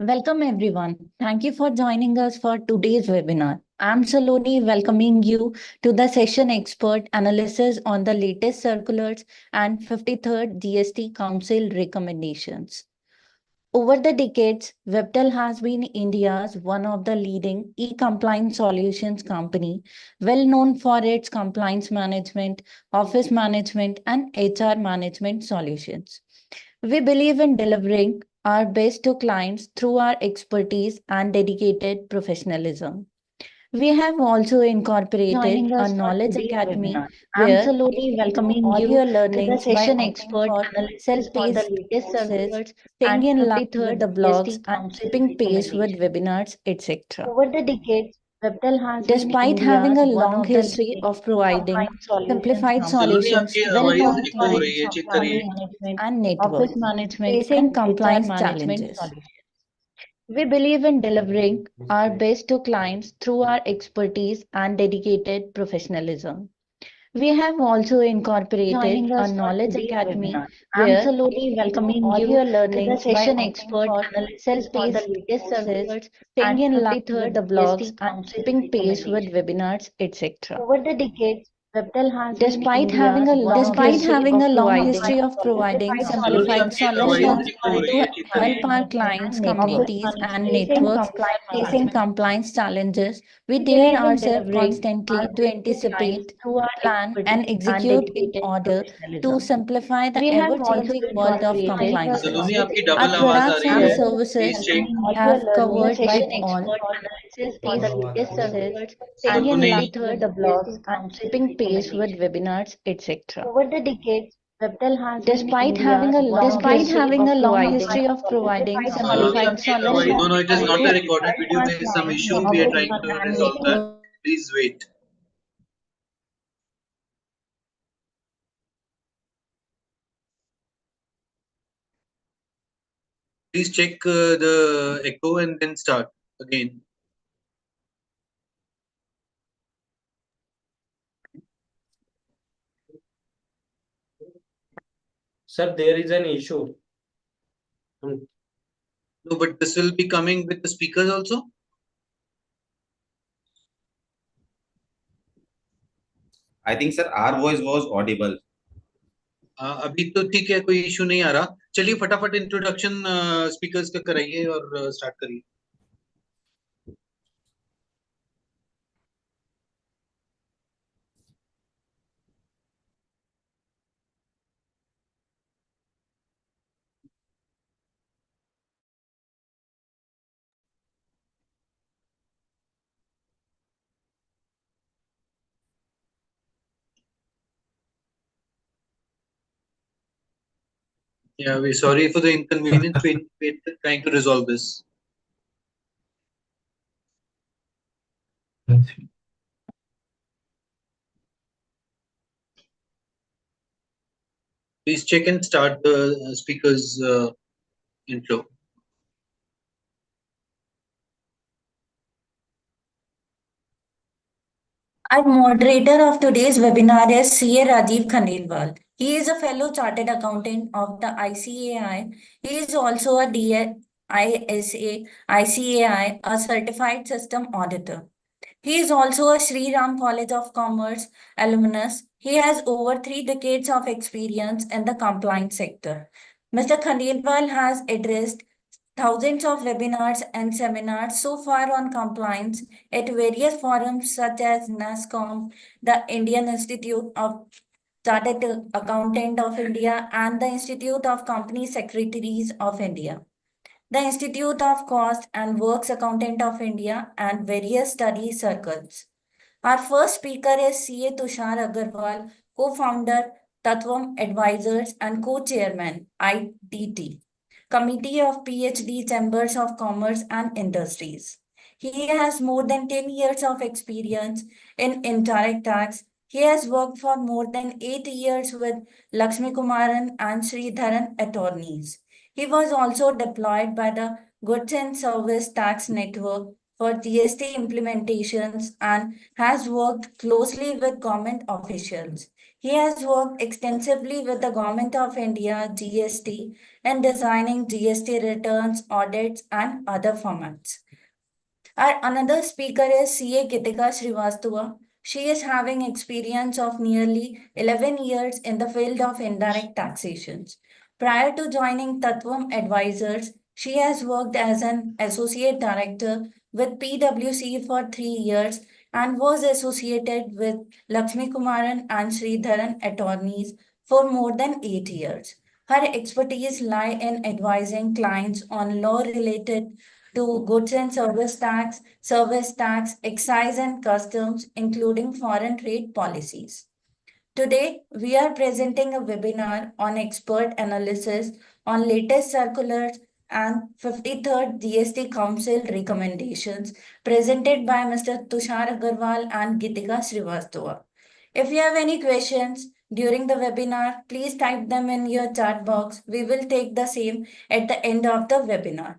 Welcome everyone. Thank you for joining us for today's webinar. I'm Saloni welcoming you to the session expert analysis on the latest circulars and 53rd GST Council recommendations. Over the decades, Webtel has been India's one of the leading e-compliance solutions company, well known for its compliance management, office management, and HR management solutions. We believe in delivering our best to clients through our expertise and dedicated professionalism. We have also incorporated Joining a us for knowledge today's academy webinar. I'm where Saloni you can do welcoming all you your to the learnings by session opting expert for analysis for the self-paced latest courses, circulars staying and in line with 53rd the blogs, GST and Council keeping pace with recommendation. webinars, etc. Over the decades, Webtel has been Despite having India's a one long of the history leading of providing compliance solutions simplified company, Saloni solutions आपकी to well आवाज known different for एको हो its रही है, clients, check compliance करिए. management, and office networks management, facing and compliance HR management challenges. solutions. We believe in delivering our best to clients through our expertise and dedicated professionalism. We have also incorporated Joining a us for knowledge today's academy webinar. I'm where Saloni you can do welcoming all you your to the learnings by session opting expert for analysis for the self-paced latest courses, circulars staying and in line with 53rd the blogs, GST and Council keeping pace with recommendation. webinars, etc. Over the decades, Webtel has been Despite having India's a one long of the history leading of compliance providing solutions Saloni simplified company, आपकी आवाज well solutions known echo for हो its रही to है, check help करिए. compliance our management clients, and office communities, and management, facing networks compliance facing management. compliance challenges, we We dare believe in ourselves delivering constantly our to best to clients anticipate, through our plan, and expertise and execute in dedicated order to professionalism. simplify the We have also ever-changing world of incorporated a compliances. Saloni knowledge आपकी Our double academy. आवाज आ products रही and है, I'm services please check. welcoming all your have learning covered by session all expert analysis for the latest circulars, staying in Saloni line with the blogs and keeping pace with recommendation. webinars, etc. Over the decades, Webtel has been Despite having India's one of the leading a long compliance history of providing solutions Saloni company, simplified आपकी well आवाज. known No, no, solutions it is for not its a recorded help video. our There is some clients, issue. We are office trying to management, resolve that. facing Please wait. Please check the echo and then start again. Sir, there is an issue. No, but this will be coming with the speakers also. I think, sir, our voice was audible. अभी तो ठीक है, कोई issue नहीं आ रहा. चलिए फटाफट introduction speakers का कराइए और स्टार्ट करिए. Yeah, we're sorry for the inconvenience. We're trying to resolve this. Please check and start the speakers intro. Our moderator of today's webinar is CA Rajiv Khandelwal. He is a fellow chartered accountant of the ICAI. He is also a ICAI, a certified system auditor. He is also a Sri Ram College of Commerce alumnus. He has over 3 decades of experience in the compliance sector. Mr. Khandelwal has addressed thousands of webinars and seminars so far on compliance at various forums such as NASCOM, the Indian Institute of Chartered Accountant of India, and the Institute of Company Secretaries of India, the Institute of Cost and Works Accountant of India, and various study circles. Our first speaker is CA Tushar Agarwal, co-founder, Tatvam Advisors, and co-chairman, ITT, Committee of PhD Chambers of Commerce and Industries. He has more than 10 years of experience in indirect tax. He has worked for more than 8 years with Lakshmi Kumaran and Sridharan attorneys. He was also deployed by the Goods and Service Tax Network for GST implementations and has worked closely with government officials. He has worked extensively with the Government of India, GST, in designing GST returns, audits, and other formats. Our another speaker is CA Gitika Srivastava. She is having experience of nearly 11 years in the field of indirect taxations. Prior to joining Tatvam Advisors, she has worked as an associate director with PwC for 3 years and was associated with Lakshmi Kumaran and Sridharan attorneys for more than 8 years. Her expertise lie in advising clients on law related to goods and service tax, excise and customs, including foreign trade policies. Today, we are presenting a webinar on expert analysis on latest circulars and 53rd GST Council recommendations presented by Mr. Tushar Agarwal and Gitika Srivastava. If you have any questions during the webinar, please type them in your chat box. We will take the same at the end of the webinar.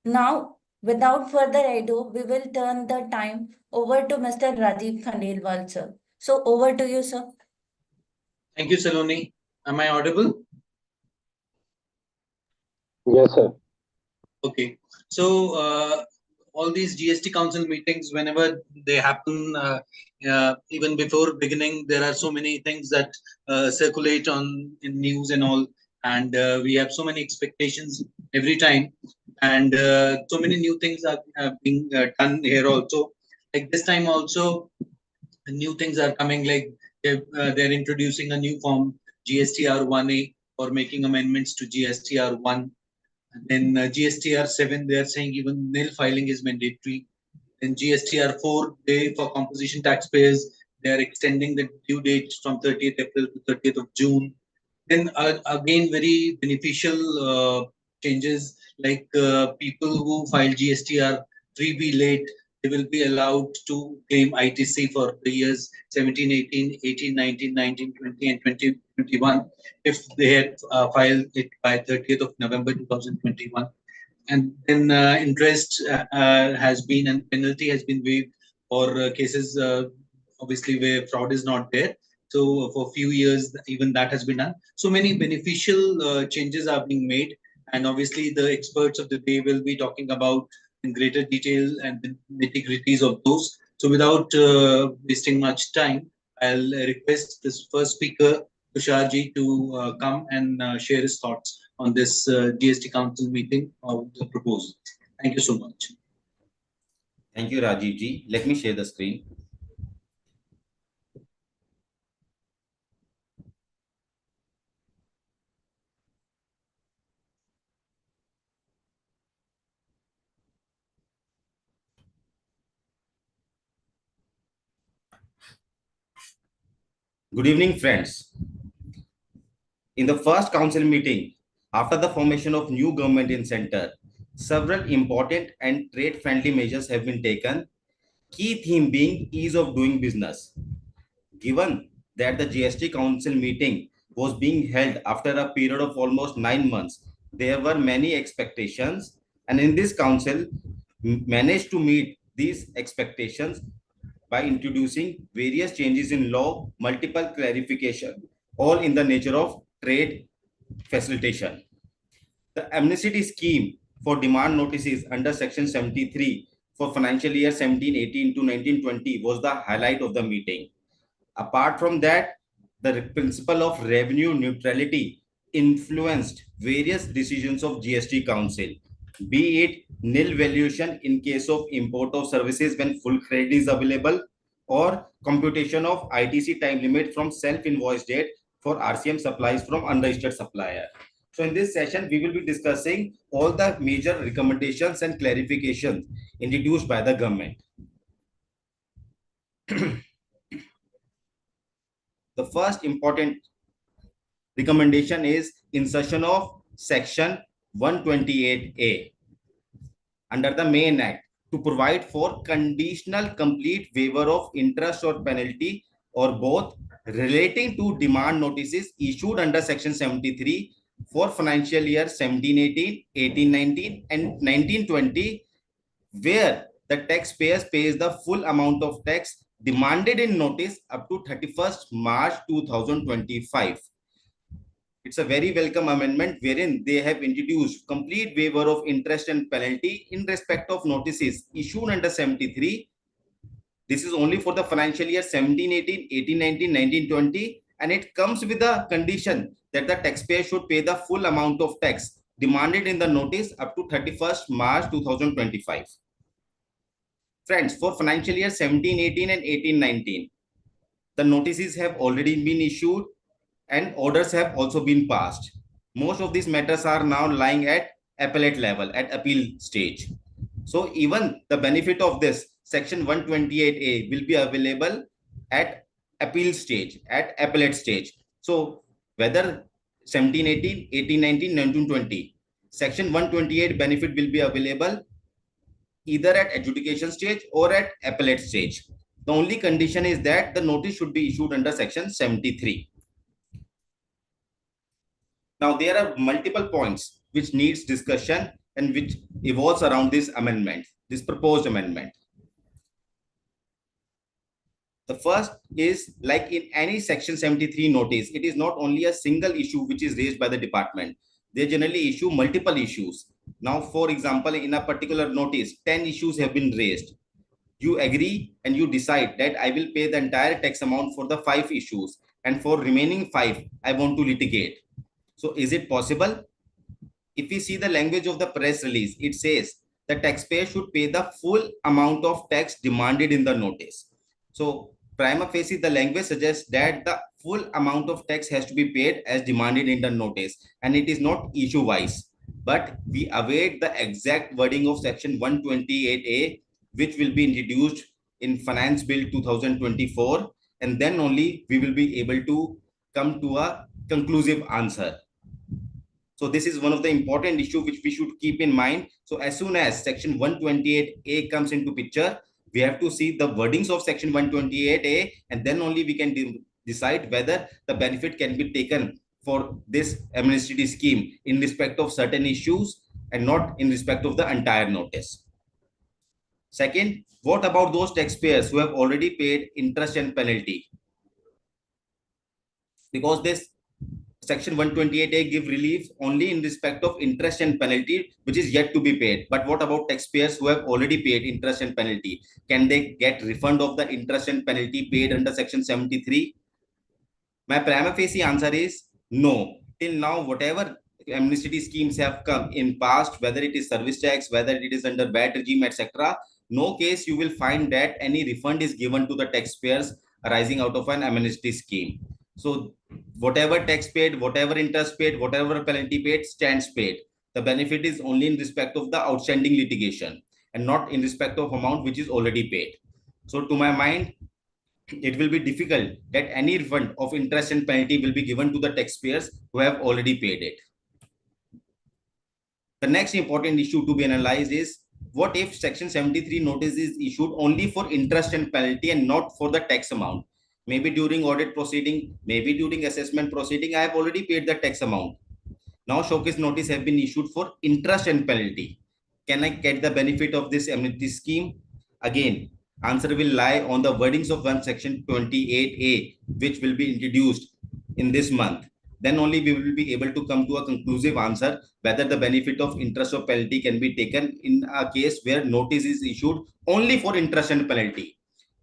Now, without further ado, we will turn the time over to Mr. Rajiv Khandelwal, sir. So, over to you, sir. Thank you, Saloni. Am I audible? Yes, sir. Okay. So, all these GST Council meetings, whenever they happen, even before beginning, there are so many things that circulate in news and all, and we have so many expectations every time, and so many new things are being done here also. Like this time also, new things are coming. Like they're introducing a new form, GSTR 1A, or making amendments to GSTR 1. Then GSTR 7, they are saying even nil filing is mandatory. Then GSTR 4, for composition taxpayers, they are extending the due date from 30th April to 30th of June. Then again, very beneficial changes, like people who file GSTR 3B late, they will be allowed to claim ITC for the years 17, 18, 18, 19, 19, 20, and 2021 if they had filed it by 30th of November 2021. And then interest has been, and penalty has been waived for cases, obviously, where fraud is not there. So for a few years, even that has been done. So many beneficial changes are being made. And obviously, the experts of the day will be talking about in greater detail and the nitty-gritties of those. So without wasting much time, I'll request this first speaker, Tusharji, to come and share his thoughts on this GST Council meeting of the proposal. Thank you so much. Thank you, Rajiv ji. Let me share the screen. Good evening, friends. In the first council meeting, after the formation of new government in center, several important and trade-friendly measures have been taken, key theme being ease of doing business. Given that the GST Council meeting was being held after a period of almost 9 months, there were many expectations, and in this council managed to meet these expectations by introducing various changes in law, multiple clarification, all in the nature of trade facilitation. The amnesty scheme for demand notices under section 73 for financial year 17-18 to 19-20 was the highlight of the meeting. Apart from that, the principle of revenue neutrality influenced various decisions of GST Council, be it nil valuation in case of import of services when full credit is available, or computation of ITC time limit from self-invoice date for RCM supplies from unregistered supplier. So in this session, we will be discussing all the major recommendations and clarifications introduced by the government. The first important recommendation is insertion of section 128A under the main act to provide for conditional complete waiver of interest or penalty or both relating to demand notices issued under section 73 for financial year 17-18, 18-19 and 19-20, where the taxpayer pays the full amount of tax demanded in notice up to 31st March 2025. It's a very welcome amendment wherein they have introduced complete waiver of interest and penalty in respect of notices issued under 73. This is only for the financial year 17-18, 18-19, 19-20, and it comes with a condition that the taxpayer should pay the full amount of tax demanded in the notice up to 31st March 2025. Friends, for financial year 17-18 and 18-19, the notices have already been issued and orders have also been passed. Most of these matters are now lying at appellate level, at appeal stage. So even the benefit of this section 128A will be available at appeal stage, at appellate stage. So whether 17-18, 18-19, 19-20, section 128 benefit will be available either at adjudication stage or at appellate stage. The only condition is that the notice should be issued under section 73. Now, there are multiple points which needs discussion and which evolves around this amendment, this proposed amendment. The first is, like in any section 73 notice, it is not only a single issue which is raised by the department. They generally issue multiple issues. Now, for example, in a particular notice, 10 issues have been raised. You agree and you decide that I will pay the entire tax amount for the 5 issues, and for remaining 5, I want to litigate. So is it possible? If we see the language of the press release, it says the taxpayer should pay the full amount of tax demanded in the notice. So prima facie, the language suggests that the full amount of tax has to be paid as demanded in the notice, and it is not issue wise. But we await the exact wording of section 128A, which will be introduced in Finance Bill 2024, and then only we will be able to come to a conclusive answer. So this is one of the important issues which we should keep in mind. So as soon as section 128A comes into picture, we have to see the wordings of section 128A, and then only we can decide whether the benefit can be taken for this amnesty scheme in respect of certain issues and not in respect of the entire notice. Second, what about those taxpayers who have already paid interest and penalty? Because this section 128A give relief only in respect of interest and penalty, which is yet to be paid. But what about taxpayers who have already paid interest and penalty? Can they get refund of the interest and penalty paid under section 73? My prima facie answer is no. Till now, whatever amnesty schemes have come in past, whether it is service tax, whether it is under VAT regime, etc., no case you will find that any refund is given to the taxpayers arising out of an amnesty scheme. So whatever tax paid, whatever interest paid, whatever penalty paid stands paid. The benefit is only in respect of the outstanding litigation and not in respect of amount which is already paid. So to my mind, it will be difficult that any refund of interest and penalty will be given to the taxpayers who have already paid it. The next important issue to be analyzed is, what if section 73 notice is issued only for interest and penalty and not for the tax amount? Maybe during audit proceeding, maybe during assessment proceeding, I have already paid the tax amount. Now showcase notice have been issued for interest and penalty. Can I get the benefit of this amnesty scheme? Again, answer will lie on the wordings of one section 28A, which will be introduced in this month. Then only we will be able to come to a conclusive answer whether the benefit of interest or penalty can be taken in a case where notice is issued only for interest and penalty.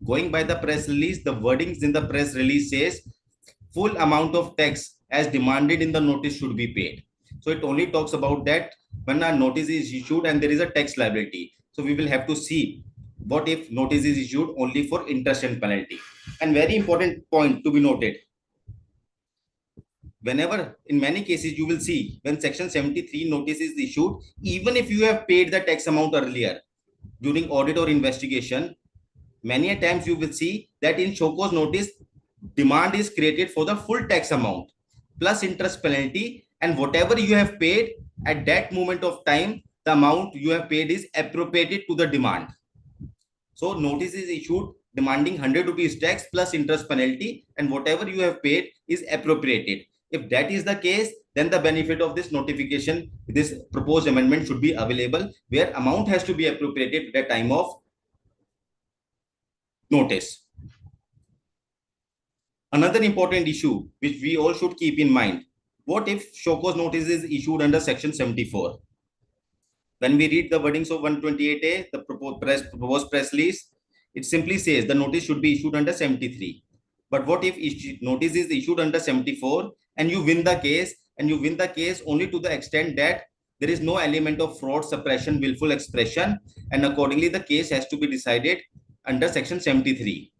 Going by the press release, the wordings in the press release says full amount of tax as demanded in the notice should be paid. So it only talks about that when a notice is issued and there is a tax liability. So we will have to see what if notice is issued only for interest and penalty. And very important point to be noted, whenever in many cases you will see when section 73 notice is issued, even if you have paid the tax amount earlier during audit or investigation, many a times you will see that in show cause notice, demand is created for the full tax amount plus interest penalty, and whatever you have paid at that moment of time, the amount you have paid is appropriated to the demand. So notice is issued demanding 100 rupees tax plus interest penalty, and whatever you have paid is appropriated. If that is the case, then the benefit of this notification, this proposed amendment should be available, where amount has to be appropriated at the time of notice. Another important issue which we all should keep in mind, what if show cause notice is issued under section 74? When we read the wordings of 128A, the proposed press release, it simply says the notice should be issued under 73. But what if notice is issued under 74 and you win the case, and you win the case only to the extent that there is no element of fraud, suppression, willful expression, and accordingly the case has to be decided under section 73.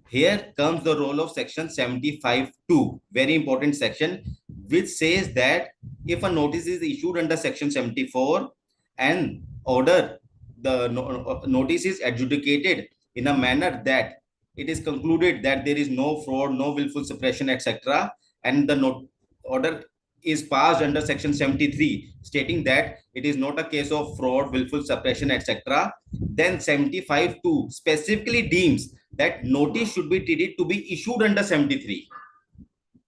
Here comes the role of section 75(2), very important section, which says that if a notice is issued under section 74 and the notice is adjudicated in a manner that it is concluded that there is no fraud, no willful suppression, etc., and the order is passed under section 73, stating that it is not a case of fraud, willful suppression, etc., then 75(2) specifically deems that notice should be treated to be issued under 73.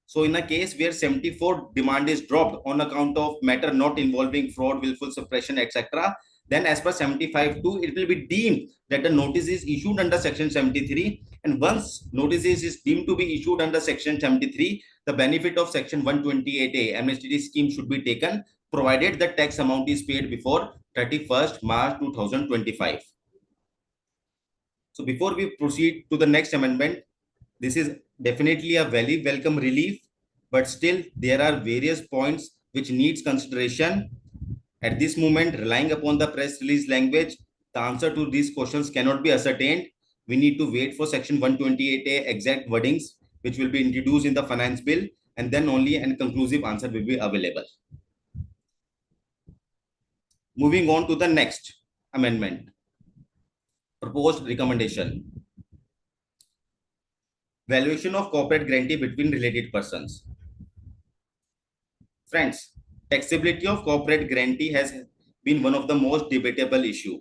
So in a case where 74 demand is dropped on account of matter not involving fraud, willful suppression, etc., then as per 75(2), it will be deemed that the notice is issued under section 73. And once notice is deemed to be issued under section 73, the benefit of section 128A amnesty scheme should be taken, provided the tax amount is paid before 31st March 2025. So before we proceed to the next amendment, this is definitely a very welcome relief, but still there are various points which needs consideration. At this moment, relying upon the press release language, the answer to these questions cannot be ascertained. We need to wait for section 128A exact wordings, which will be introduced in the finance bill, and then only a conclusive answer will be available. Moving on to the next amendment. Proposed recommendation. Valuation of corporate grantee between related persons. Friends, taxability of corporate grantee has been one of the most debatable issue.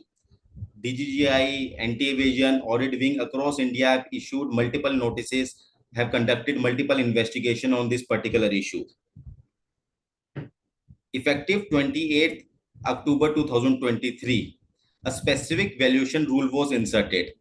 DGGI, anti-evasion, audit wing across India have issued multiple notices, have conducted multiple investigations on this particular issue. Effective 28th October 2023, a specific valuation rule was inserted.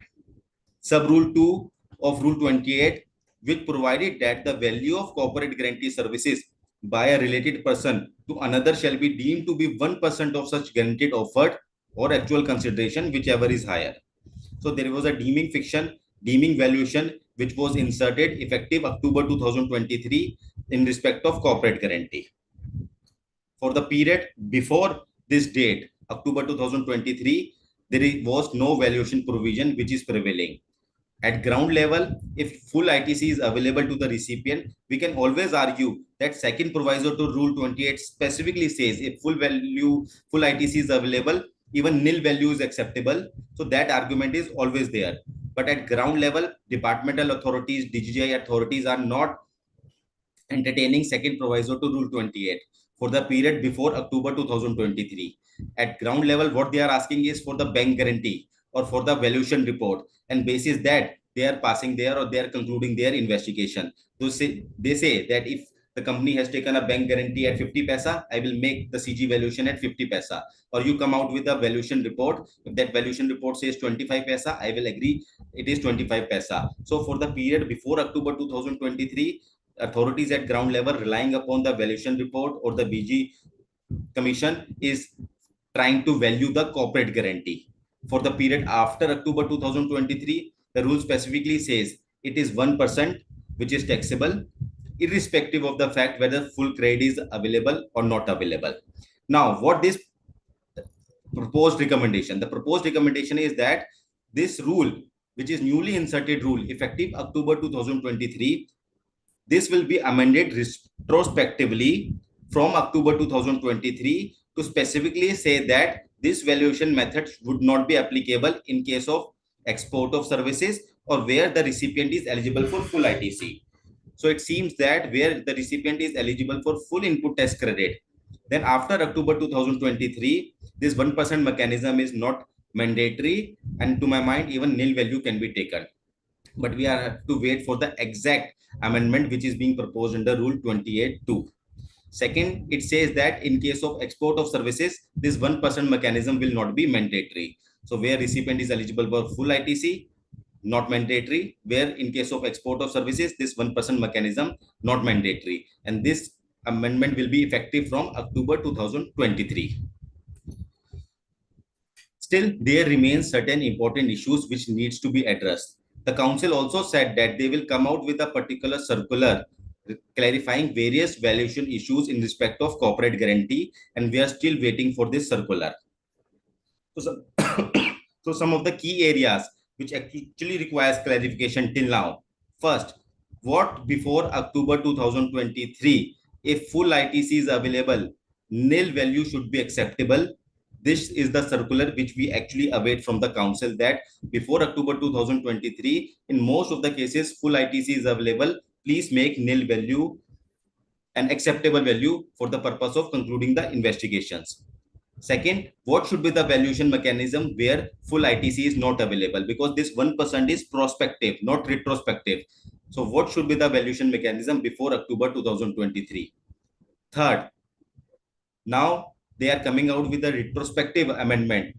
Sub-rule 2 of Rule 28, which provided that the value of corporate guarantee services by a related person to another shall be deemed to be 1% of such guaranteed offered or actual consideration, whichever is higher. So there was a deeming valuation, which was inserted effective October 2023 in respect of corporate guarantee. For the period before this date, October 2023, there was no valuation provision which is prevailing. At ground level, if full ITC is available to the recipient, we can always argue that second proviso to Rule 28 specifically says if full ITC is available, even nil value is acceptable. So that argument is always there. But at ground level, departmental authorities, DGGI authorities are not entertaining second proviso to Rule 28 for the period before October 2023. At ground level, what they are asking is for the bank guarantee or for the valuation report, and basis that they are passing there or they are concluding their investigation. They say that if the company has taken a bank guarantee at 50 paisa, I will make the CG valuation at 50 paisa. Or you come out with a valuation report. If that valuation report says 25 paisa, I will agree it is 25 paisa. So for the period before October 2023, authorities at ground level relying upon the valuation report or the BG commission is trying to value the corporate guarantee. For the period after October 2023, the rule specifically says it is 1% which is taxable, irrespective of the fact whether full credit is available or not available. Now, what this proposed recommendation? The proposed recommendation is that this rule, which is newly inserted rule, effective October 2023, this will be amended retrospectively from October 2023 to specifically say that this valuation method would not be applicable in case of export of services or where the recipient is eligible for full ITC. So it seems that where the recipient is eligible for full input tax credit, then after October 2023, this 1% mechanism is not mandatory, and to my mind, even nil value can be taken. But we have to wait for the exact amendment which is being proposed under Rule 28(2). Second, it says that in case of export of services, this 1% mechanism will not be mandatory. So where recipient is eligible for full ITC, not mandatory, where in case of export of services, this 1% mechanism not mandatory. And this amendment will be effective from October 2023. Still, there remains certain important issues which needs to be addressed. The council also said that they will come out with a particular circular clarifying various valuation issues in respect of corporate guarantee, and we are still waiting for this circular. So some of the key areas which actually requires clarification till now. First, what before October 2023, if full ITC is available, nil value should be acceptable. This is the circular which we actually await from the council, that before October 2023, in most of the cases, full ITC is available. Please make nil value an acceptable value for the purpose of concluding the investigations. Second, what should be the valuation mechanism where full ITC is not available? Because this 1% is prospective, not retrospective. So what should be the valuation mechanism before October 2023? Third, now they are coming out with a retrospective amendment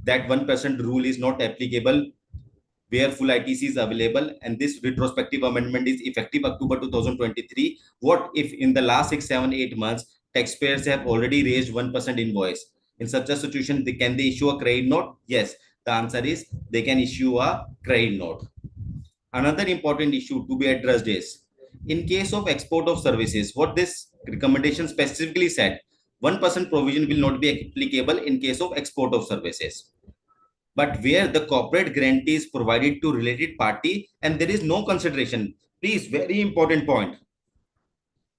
that 1% rule is not applicable where full ITC is available, and this retrospective amendment is effective October 2023. What if in the last 6, 7, 8 months, taxpayers have already raised 1% invoice? In such a situation, can they issue a credit note? Yes, the answer is they can issue a credit note. Another important issue to be addressed is, in case of export of services, what this recommendation specifically said, 1% provision will not be applicable in case of export of services. But where the corporate guarantee is provided to related party and there is no consideration. Please, very important point.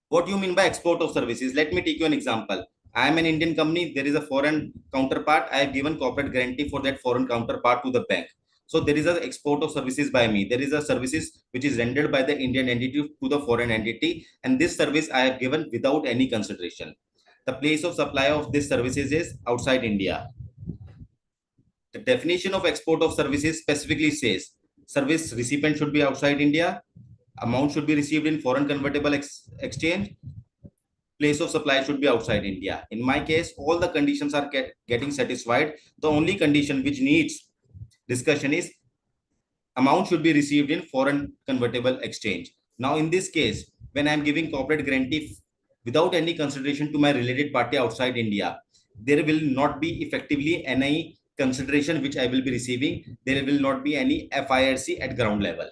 What do you mean by export of services? Let me take you an example. I am an Indian company. There is a foreign counterpart. I have given corporate guarantee for that foreign counterpart to the bank. So there is an export of services by me. There is a services which is rendered by the Indian entity to the foreign entity. And this service I have given without any consideration. The place of supply of this services is outside India. The definition of export of services specifically says service recipient should be outside India, amount should be received in foreign convertible exchange, place of supply should be outside India. In my case, all the conditions are getting satisfied. The only condition which needs discussion is amount should be received in foreign convertible exchange. Now, in this case, when I am giving corporate guarantee without any consideration to my related party outside India, there will not be effectively any consideration which I will be receiving. There will not be any FIRC at ground level.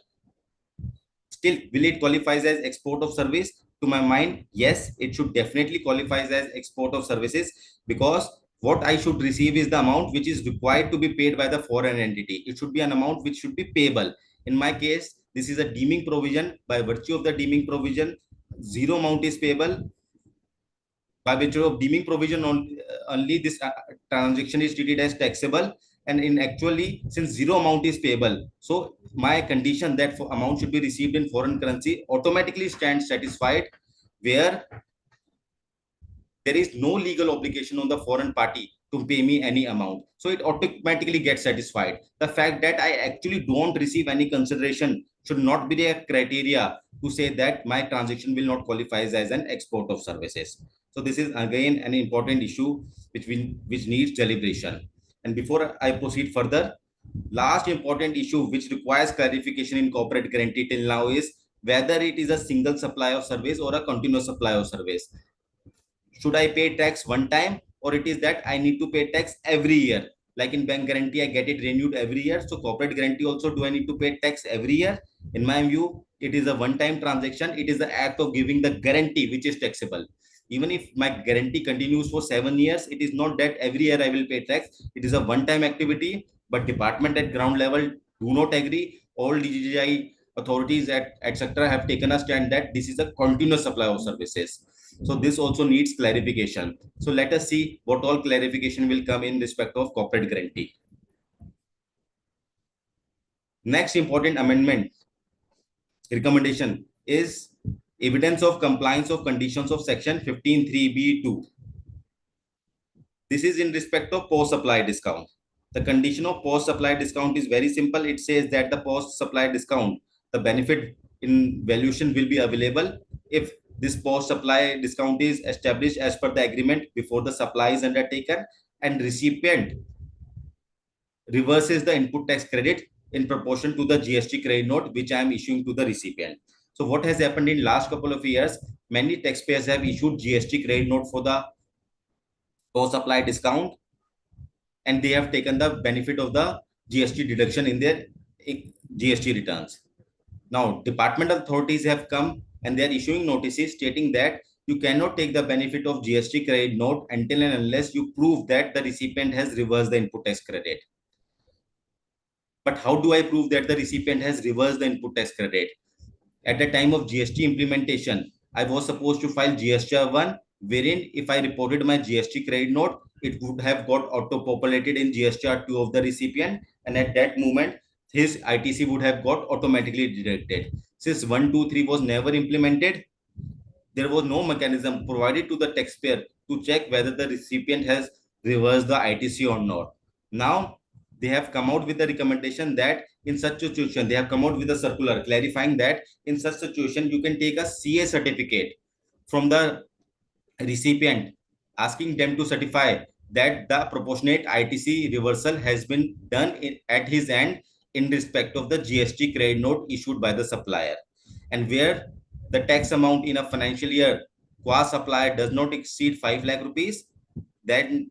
Still, will it qualifies as export of service? To my mind, yes, it should definitely qualifies as export of services, because what I should receive is the amount which is required to be paid by the foreign entity. It should be an amount which should be payable. In my case, this is a deeming provision. By virtue of the deeming provision, zero amount is payable. By virtue of deeming provision, only this transaction is treated as taxable, and in actually, since zero amount is payable, so my condition that for amount should be received in foreign currency automatically stands satisfied, where there is no legal obligation on the foreign party to pay me any amount. So it automatically gets satisfied. The fact that I actually don't receive any consideration should not be a criteria to say that my transaction will not qualify as an export of services. So this is again an important issue which needs deliberation. And before I proceed further, last important issue which requires clarification in corporate guarantee till now is whether it is a single supply of service or a continuous supply of service. Should I pay tax one time, or it is that I need to pay tax every year? Like in bank guarantee, I get it renewed every year. So corporate guarantee also, do I need to pay tax every year? In my view, it is a one-time transaction. It is the act of giving the guarantee which is taxable. Even if my guarantee continues for 7 years, it is not that every year I will pay tax. It is a one-time activity, but department at ground level do not agree. All DGI authorities at etc. have taken a stand that this is a continuous supply of services. So this also needs clarification. So let us see what all clarification will come in respect of corporate guarantee. Next important amendment recommendation is evidence of compliance of conditions of section 15(3)(b)(2). This is in respect of post supply discount. The condition of post supply discount is very simple. It says that the post supply discount, the benefit in valuation will be available if this post supply discount is established as per the agreement before the supply is undertaken, and recipient reverses the input tax credit in proportion to the GST credit note which I am issuing to the recipient. So what has happened in last couple of years, many taxpayers have issued GST credit note for the co-supply discount, and they have taken the benefit of the GST deduction in their GST returns. Now, departmental authorities have come and they are issuing notices stating that you cannot take the benefit of GST credit note until and unless you prove that the recipient has reversed the input tax credit. But how do I prove that the recipient has reversed the input tax credit? At the time of GST implementation, I was supposed to file GSTR1, wherein if I reported my GST credit note, it would have got auto-populated in GSTR2 of the recipient, and at that moment, his ITC would have got automatically deducted. Since 1, 2, 3 was never implemented, there was no mechanism provided to the taxpayer to check whether the recipient has reversed the ITC or not. Now, they have come out with the recommendation that in such situation, they have come out with a circular clarifying that in such situation, you can take a CA certificate from the recipient, asking them to certify that the proportionate ITC reversal has been done at his end in respect of the GST credit note issued by the supplier. And where the tax amount in a financial year qua supplier does not exceed 5 lakh rupees, then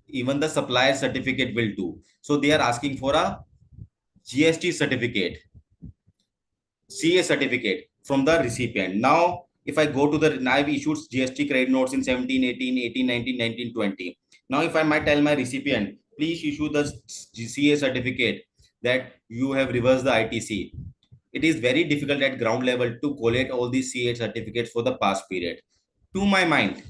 even the supplier certificate will do. So they are asking for a GST certificate, CA certificate from the recipient. Now, if I go to the, I've issued GST credit notes in 17, 18, 18, 19, 19, 20. Now, if I might tell my recipient, please issue the CA certificate that you have reversed the ITC. It is very difficult at ground level to collate all these CA certificates for the past period. To my mind,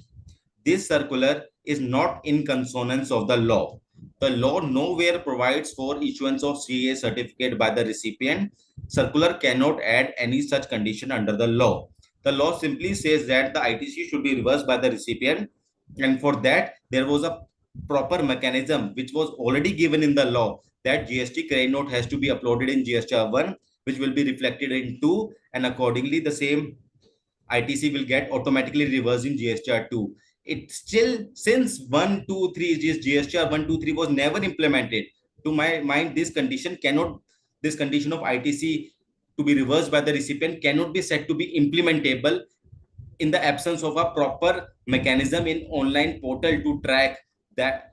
this circular is not in consonance of the law. The law nowhere provides for issuance of CA certificate by the recipient. Circular cannot add any such condition under the law. The law simply says that the ITC should be reversed by the recipient, and for that there was a proper mechanism which was already given in the law that GST credit note has to be uploaded in GSTR1, which will be reflected in 2, and accordingly the same ITC will get automatically reversed in GSTR2. It still, since 1, 2, 3, GSTR 1, 2, 3 was never implemented, to my mind, this condition of ITC to be reversed by the recipient cannot be said to be implementable in the absence of a proper mechanism in online portal to track that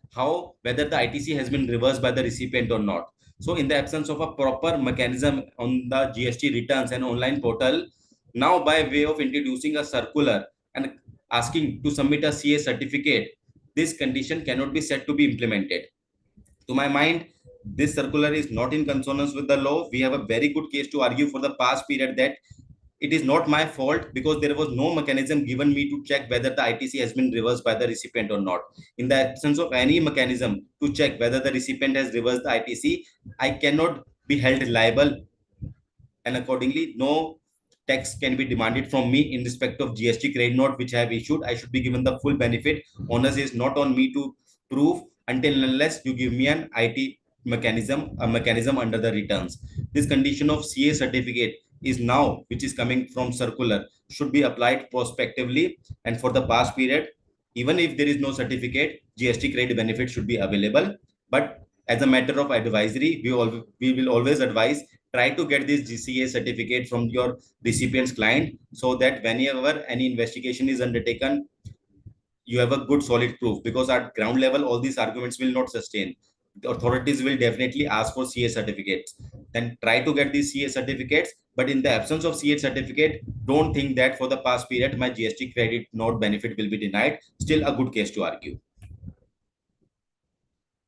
whether the ITC has been reversed by the recipient or not. So in the absence of a proper mechanism on the GST returns and online portal, now by way of introducing a circular and asking to submit a CA certificate, this condition cannot be said to be implemented. To my mind, this circular is not in consonance with the law. We have a very good case to argue for the past period that it is not my fault because there was no mechanism given me to check whether the ITC has been reversed by the recipient or not. In the absence of any mechanism to check whether the recipient has reversed the ITC, I cannot be held liable, and accordingly, no tax can be demanded from me in respect of GST credit note which I have issued. I should be given the full benefit. Onus is not on me to prove until unless you give me an IT mechanism, a mechanism under the returns. This condition of CA certificate is now, which is coming from circular, should be applied prospectively, and for the past period, even if there is no certificate, GST credit benefit should be available. But as a matter of advisory, we will always advise, try to get this GCA certificate from your recipient's client so that whenever any investigation is undertaken, you have a good solid proof, because at ground level, all these arguments will not sustain. The authorities will definitely ask for CA certificates. Then try to get these CA certificates, but in the absence of CA certificate, don't think that for the past period, my GST credit note benefit will be denied. Still a good case to argue.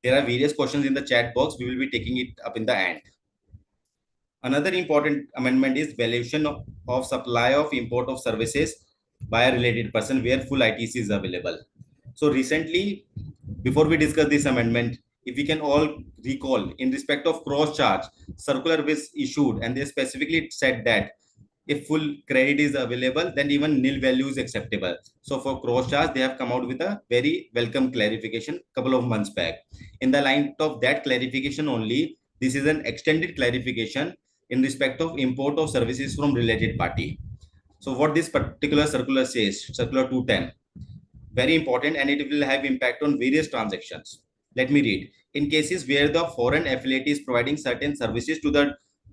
There are various questions in the chat box. We will be taking it up in the end. Another important amendment is valuation of supply of import of services by a related person where full ITC is available. So recently, before we discuss this amendment, if we can all recall, in respect of cross charge, circular was issued and they specifically said that if full credit is available, then even nil value is acceptable. So for cross charge, they have come out with a very welcome clarification a couple of months back. In the light of that clarification only, this is an extended clarification in respect of import of services from related party. So what this particular circular says, circular 210, very important, and it will have impact on various transactions. Let me read. In cases where the foreign affiliate is providing certain services to the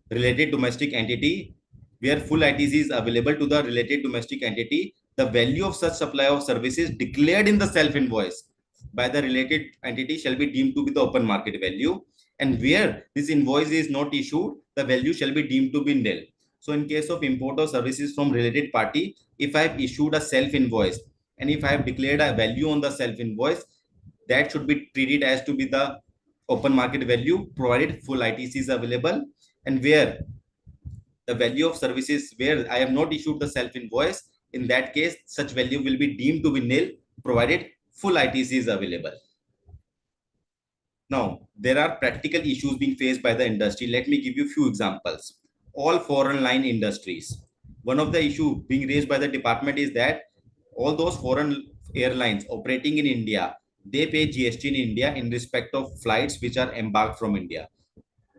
related domestic entity, where full ITC is available to the related domestic entity, the value of such supply of services declared in the self-invoice by the related entity shall be deemed to be the open market value. And where this invoice is not issued, the value shall be deemed to be nil. So in case of import of services from related party, if I have issued a self-invoice and if I have declared a value on the self-invoice, that should be treated as to be the open market value provided full ITC is available. And where the value of services where I have not issued the self-invoice, in that case, such value will be deemed to be nil provided full ITC is available. Now, there are practical issues being faced by the industry. Let me give you a few examples. All foreign line industries. One of the issue being raised by the department is that all those foreign airlines operating in India, they pay GST in India in respect of flights which are embarked from India.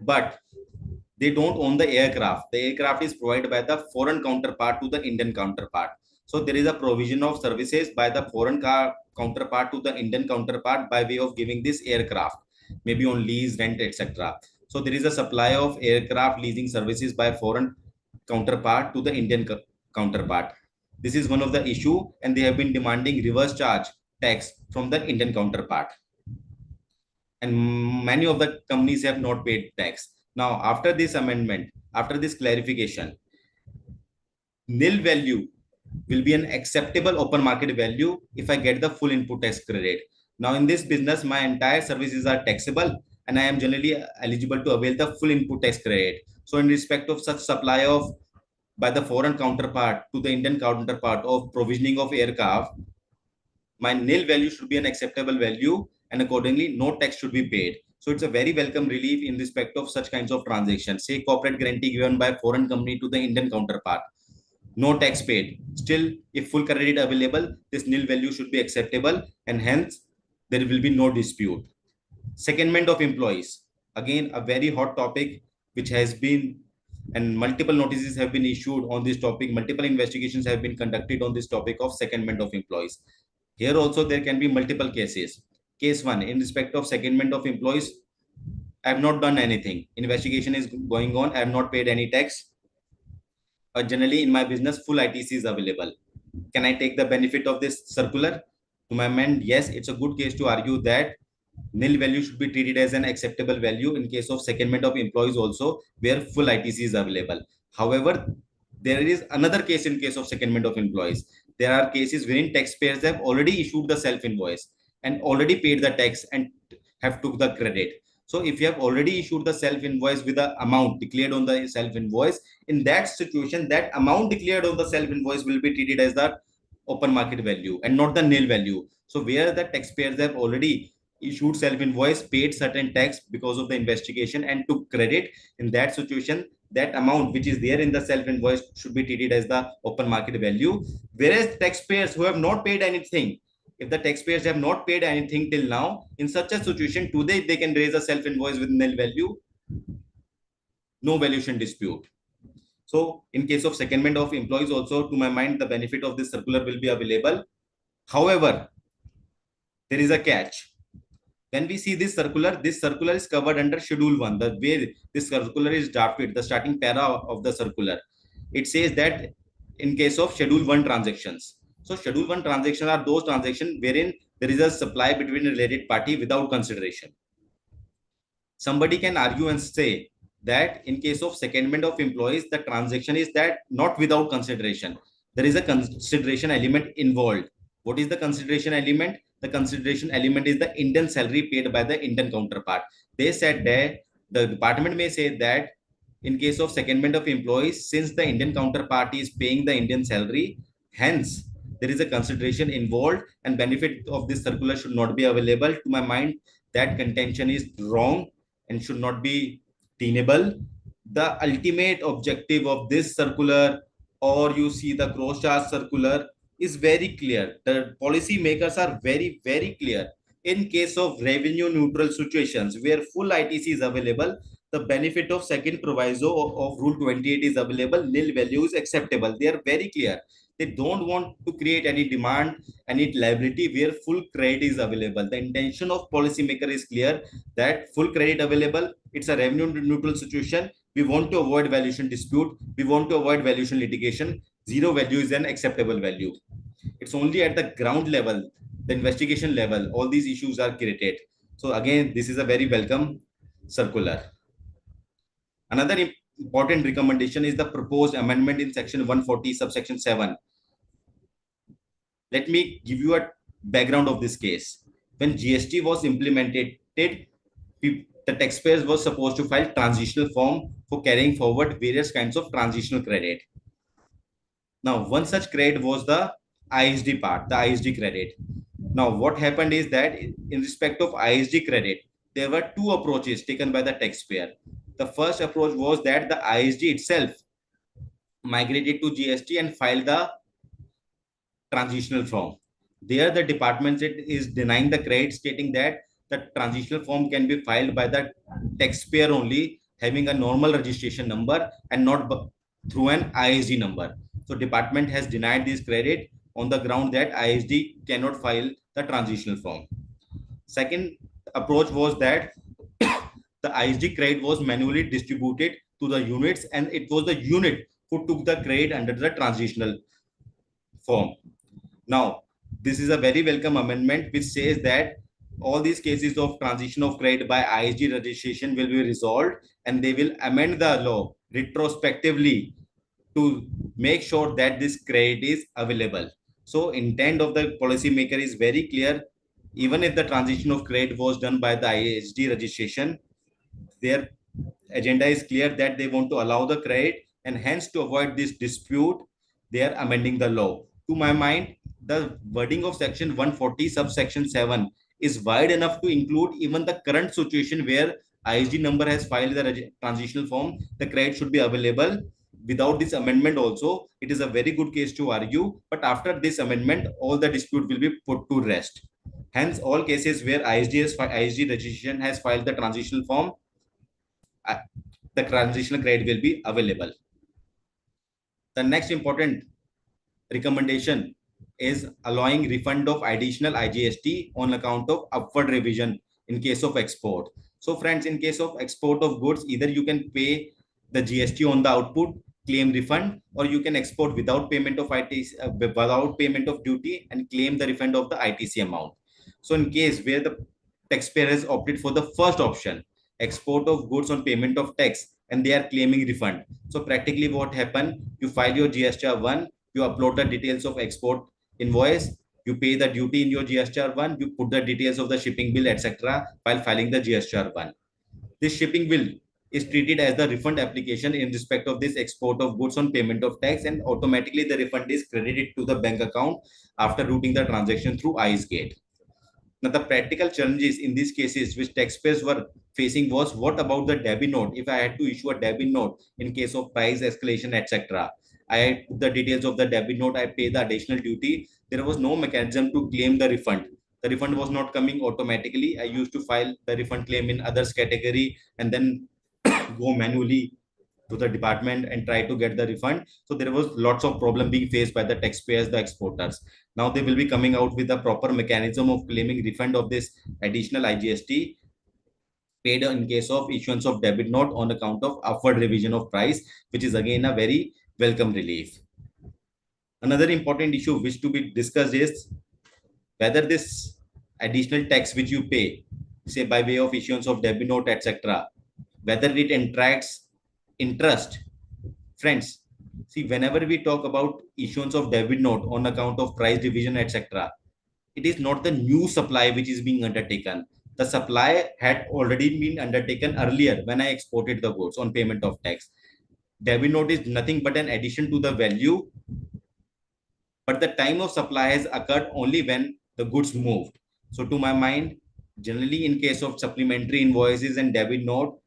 But they don't own the aircraft. The aircraft is provided by the foreign counterpart to the Indian counterpart. So there is a provision of services by the foreign counterpart to the Indian counterpart by way of giving this aircraft, maybe on lease, rent, etc. So there is a supply of aircraft leasing services by foreign counterpart to the Indian counterpart. This is one of the issue, and they have been demanding reverse charge tax from the Indian counterpart. And many of the companies have not paid tax. Now, after this amendment, after this clarification, nil value will be an acceptable open market value if I get the full input tax credit. Now, in this business, my entire services are taxable and I am generally eligible to avail the full input tax credit. So, in respect of such supply of by the foreign counterpart to the Indian counterpart of provisioning of aircraft, my nil value should be an acceptable value and accordingly no tax should be paid. So it's a very welcome relief in respect of such kinds of transactions. Say corporate guarantee given by foreign company to the Indian counterpart, no tax paid. Still, if full credit available, this nil value should be acceptable and hence there will be no dispute. Secondment of employees, again a very hot topic which has been, and multiple notices have been issued on this topic, multiple investigations have been conducted on this topic of secondment of employees. Here also there can be multiple cases. Case 1, in respect of secondment of employees, I have not done anything. Investigation is going on. I have not paid any tax. Generally in my business, full ITC is available. Can I take the benefit of this circular? To my mind, yes, it's a good case to argue that nil value should be treated as an acceptable value in case of secondment of employees also, where full ITC is available. However, there is another case in case of secondment of employees. There are cases wherein taxpayers have already issued the self-invoice and already paid the tax and have took the credit. So if you have already issued the self-invoice with the amount declared on the self-invoice, in that situation, that amount declared on the self-invoice will be treated as the open market value and not the nil value. So where the taxpayers have already issued self-invoice, paid certain tax because of the investigation and took credit, in that situation, that amount which is there in the self-invoice should be treated as the open market value. Whereas taxpayers who have not paid anything, if the taxpayers have not paid anything till now, in such a situation, today they can raise a self-invoice with nil value, no valuation dispute. So in case of secondment of employees also, to my mind, the benefit of this circular will be available. However, there is a catch. When we see this circular is covered under Schedule 1. The way this circular is drafted, the starting para of the circular, it says that in case of Schedule 1 transactions. So Schedule 1 transactions are those transactions wherein there is a supply between a related party without consideration. Somebody can argue and say that in case of secondment of employees, the transaction is that not without consideration. There is a consideration element involved. What is the consideration element? The consideration element is the Indian salary paid by the Indian counterpart. They said that the department may say that in case of secondment of employees, since the Indian counterpart is paying the Indian salary, hence there is a consideration involved and benefit of this circular should not be available. To my mind, that contention is wrong and should not be tenable. The ultimate objective of this circular, or you see the cross charge circular, is very clear. The policy makers are very, very clear. In case of revenue neutral situations where full ITC is available, the benefit of second proviso of Rule 28 is available. Nil value is acceptable. They are very clear. They don't want to create any demand, any liability where full credit is available. The intention of policymaker is clear that full credit available. It's a revenue neutral situation. We want to avoid valuation dispute. We want to avoid valuation litigation. Zero value is an acceptable value. It's only at the ground level, the investigation level, all these issues are created. So again, this is a very welcome circular. Another important recommendation is the proposed amendment in section 140 subsection 7. Let me give you a background of this case. When GST was implemented, the taxpayers were supposed to file transitional form for carrying forward various kinds of transitional credit. Now, one such credit was the ISD part, the ISD credit. Now, what happened is that in respect of ISD credit, there were two approaches taken by the taxpayer. The first approach was that the ISD itself migrated to GST and filed the transitional form. There, the department is denying the credit, stating that the transitional form can be filed by the taxpayer only, having a normal registration number and not through an ISD number. So department has denied this credit on the ground that ISD cannot file the transitional form. Second approach was that the ISD credit was manually distributed to the units, and it was the unit who took the credit under the transitional form. Now, this is a very welcome amendment which says that all these cases of transition of credit by ISD registration will be resolved, and they will amend the law retrospectively to make sure that this credit is available. So intent of the policymaker is very clear. Even if the transition of credit was done by the ISD registration, their agenda is clear that they want to allow the credit, and hence to avoid this dispute, they are amending the law. To my mind, the wording of section 140 subsection 7 is wide enough to include even the current situation where ISD number has filed the transitional form. The credit should be available. Without this amendment also, it is a very good case to argue, but after this amendment, all the dispute will be put to rest. Hence, all cases where ISD registration has filed the transitional form, the transitional credit will be available. The next important recommendation is allowing refund of additional IGST on account of upward revision in case of export. So friends, in case of export of goods, either you can pay the GST on the output, claim refund, or you can export without payment of without payment of duty and claim the refund of the ITC amount. So in case where the taxpayer has opted for the first option, export of goods on payment of tax, and they are claiming refund. So practically what happened, you file your GSTR1, you upload the details of export invoice, you pay the duty in your GSTR1, you put the details of the shipping bill, etc. while filing the GSTR1. This shipping bill is treated as the refund application in respect of this export of goods on payment of tax, and automatically the refund is credited to the bank account after routing the transaction through IceGate. Now, the practical challenges in these cases which taxpayers were facing was, what about the debit note? If I had to issue a debit note in case of price escalation, etc., I put the details of the debit note, I pay the additional duty. There was no mechanism to claim the refund. The refund was not coming automatically. I used to file the refund claim in others category and then go manually to the department and try to get the refund. So there was lots of problem being faced by the taxpayers, the exporters. Now they will be coming out with a proper mechanism of claiming refund of this additional IGST paid in case of issuance of debit note on account of upward revision of price, which is again a very welcome relief. Another important issue which to be discussed is whether this additional tax which you pay, say by way of issuance of debit note, etc., whether it attracts interest. Friends, see, whenever we talk about issuance of debit note on account of price division, etc., it is not the new supply which is being undertaken. The supply had already been undertaken earlier when I exported the goods on payment of tax. Debit note is nothing but an addition to the value, but the time of supply has occurred only when the goods moved. So to my mind, generally in case of supplementary invoices and debit note,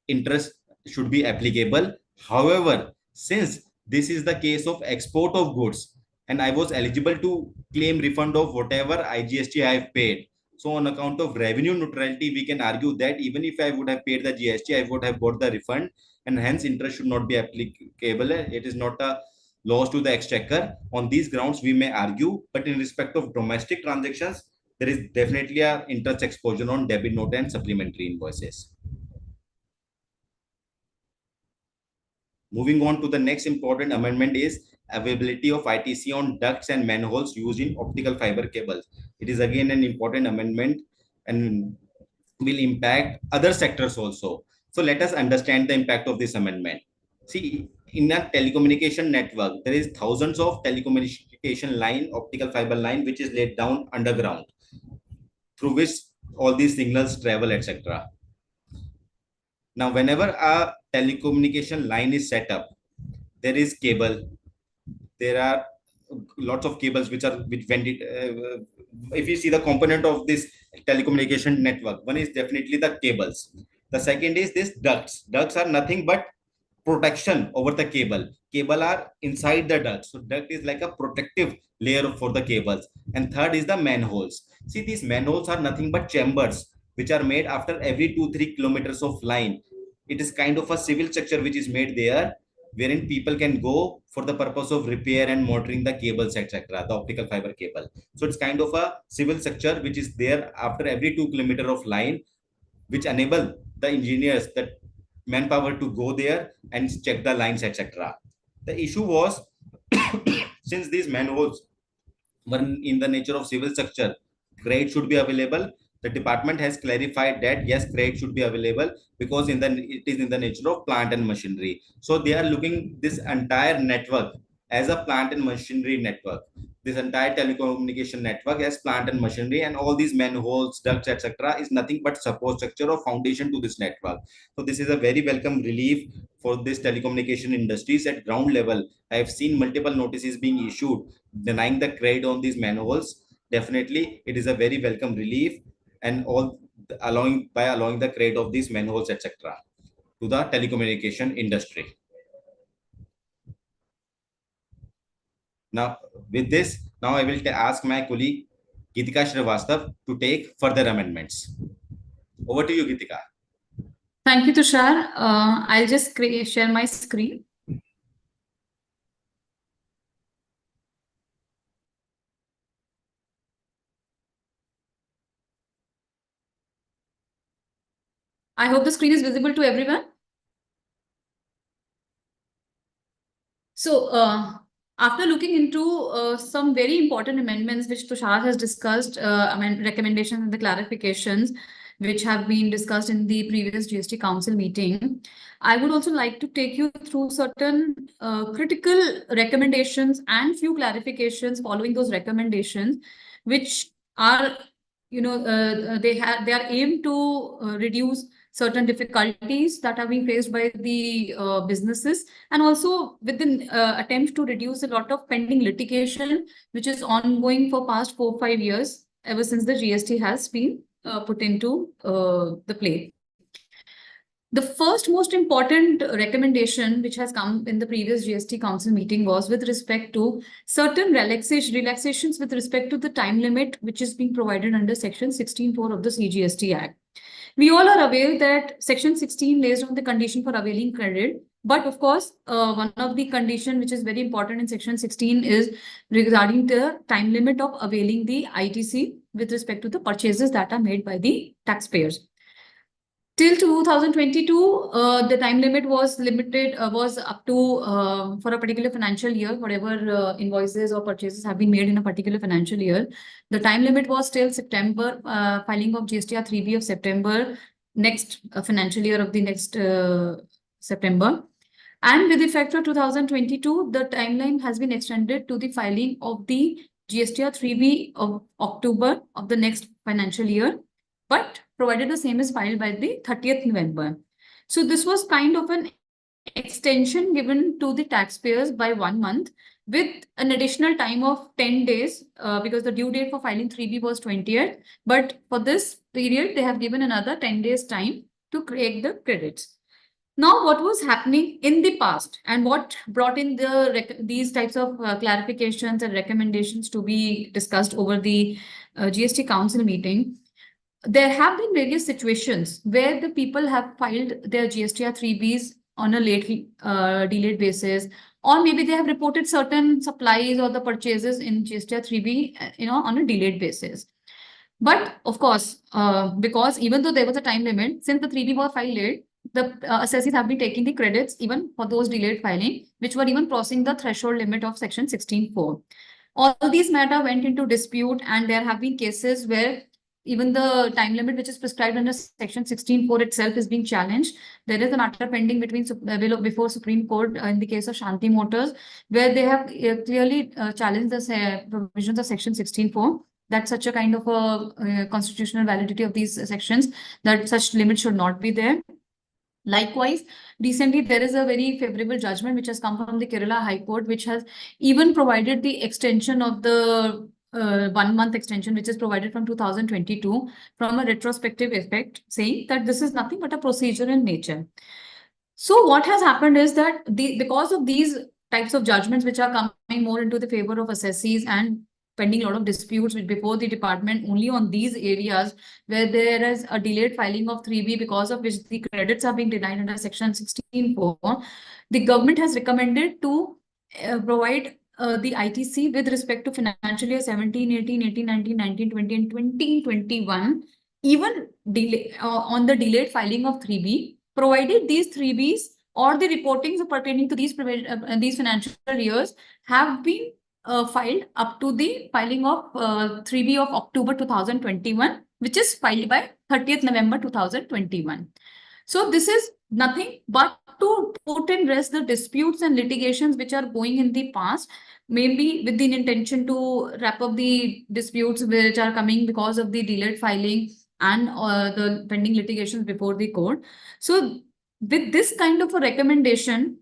interest should be applicable. However, since this is the case of export of goods and I was eligible to claim refund of whatever IGST I have paid, So on account of revenue neutrality, we can argue that even if I would have paid the GST, I would have got the refund, and hence interest should not be applicable. It is not a loss to the exchequer. On these grounds, we may argue, but in respect of domestic transactions, there is definitely a interest exposure on debit note and supplementary invoices. Moving on to the next important amendment is availability of ITC on ducts and manholes used in optical fiber cables. It is again an important amendment and will impact other sectors also. So let us understand the impact of this amendment. See, in a telecommunication network, there is thousands of telecommunication line, optical fiber line, which is laid down underground, through which all these signals travel, etc. Now, whenever a telecommunication line is set up, there is cable. There are lots of cables which when if you see the component of this telecommunication network, one is definitely the cables. The second is this ducts. Ducts are nothing but protection over the cable. Cable are inside the duct, so duct is like a protective layer for the cables. And third is the manholes. See, these manholes are nothing but chambers which are made after every 2-3 kilometers of line. It is kind of a civil structure which is made there, wherein people can go for the purpose of repair and monitoring the cables, etc., the optical fiber cable. So it's kind of a civil structure which is there after every 2 kilometers of line, which enable the engineers, the manpower, to go there and check the lines, etc. The issue was since these manholes were in the nature of civil structure, grade should be available. The department has clarified that yes, grade should be available because it is in the nature of plant and machinery. So they are looking this entire network as a plant and machinery network. This entire telecommunication network as plant and machinery, and all these manholes, ducts, etc., is nothing but support structure or foundation to this network. So this is a very welcome relief for this telecommunication industries at ground level. I have seen multiple notices being issued denying the credit on these manholes. Definitely, it is a very welcome relief, and all allowing the credit of these manholes, etc., to the telecommunication industry. Now, with this, now I will ask my colleague Gitika Srivastav to take further amendments. Over to you, Gitika. Thank you, Tushar. I'll just share my screen. I hope the screen is visible to everyone. So, after looking into some very important amendments which Tushar has discussed, recommendations and the clarifications which have been discussed in the previous GST Council meeting, I would also like to take you through certain critical recommendations and few clarifications following those recommendations, which are, they are aimed to reduce certain difficulties that are being faced by the businesses, and also with the attempt to reduce a lot of pending litigation which is ongoing for past 4-5 years ever since the GST has been put into the play. The first most important recommendation which has come in the previous GST Council meeting was with respect to certain relaxations with respect to the time limit which is being provided under Section 16(4) of the CGST Act. We all are aware that Section 16 lays down the condition for availing credit. But of course, one of the condition which is very important in Section 16 is regarding the time limit of availing the ITC with respect to the purchases that are made by the taxpayers. Till 2022, the time limit was limited, was up to, for a particular financial year, whatever invoices or purchases have been made in a particular financial year. The time limit was till September, filing of GSTR 3B of September, next financial year of the next September. And with effect for 2022, the timeline has been extended to the filing of the GSTR 3B of October of the next financial year, but provided the same is filed by the 30th November. So this was kind of an extension given to the taxpayers by 1 month with an additional time of 10 days because the due date for filing 3B was 20th. But for this period, they have given another 10 days time to create the credits. Now, what was happening in the past and what brought in these types of clarifications and recommendations to be discussed over the GST Council meeting there have been various situations where the people have filed their GSTR 3Bs on a delayed basis, or maybe they have reported certain supplies or the purchases in GSTR 3B, on a delayed basis. But of course, because even though there was a time limit, since the 3B was filed late, the assessees have been taking the credits even for those delayed filing, which were even crossing the threshold limit of section 16(4). All these matter went into dispute, and there have been cases where even the time limit which is prescribed under section 16(4) itself is being challenged. There is a matter pending before Supreme Court in the case of Shanti Motors, where they have clearly challenged the provisions of section 16(4). That such a kind of a constitutional validity of these sections, that such limit should not be there. Likewise, recently there is a very favorable judgment which has come from the Kerala High Court, which has even provided the extension of the 1 month extension, which is provided from 2022 from a retrospective effect, saying that this is nothing but a procedure in nature. So what has happened is that because of these types of judgments which are coming more into the favor of assessees and pending a lot of disputes before the department only on these areas where there is a delayed filing of 3B, because of which the credits are being denied under section 16(4), the government has recommended to provide the ITC with respect to financial year 17, 18, 18, 19, 19, 20 and 2021, even on the delayed filing of 3B, provided these 3Bs or the reportings pertaining to these financial years have been filed up to the filing of 3B of October 2021, which is filed by 30th November 2021. So this is nothing but to put in rest the disputes and litigations which are going in the past, maybe with the intention to wrap up the disputes which are coming because of the delayed filing and the pending litigations before the court. So with this kind of a recommendation,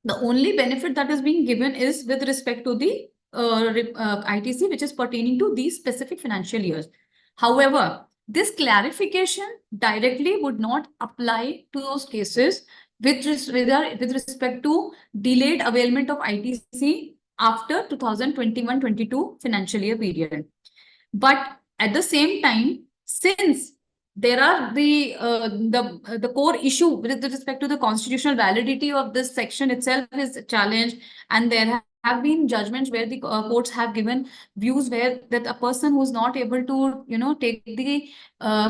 the only benefit that is being given is with respect to the ITC, which is pertaining to these specific financial years. However, this clarification directly would not apply to those cases with respect to delayed availment of ITC after 2021-22 financial year period. But at the same time, since there are the core issue with respect to the constitutional validity of this section itself is challenged, and there have been judgments where the courts have given views where that a person who's not able to take the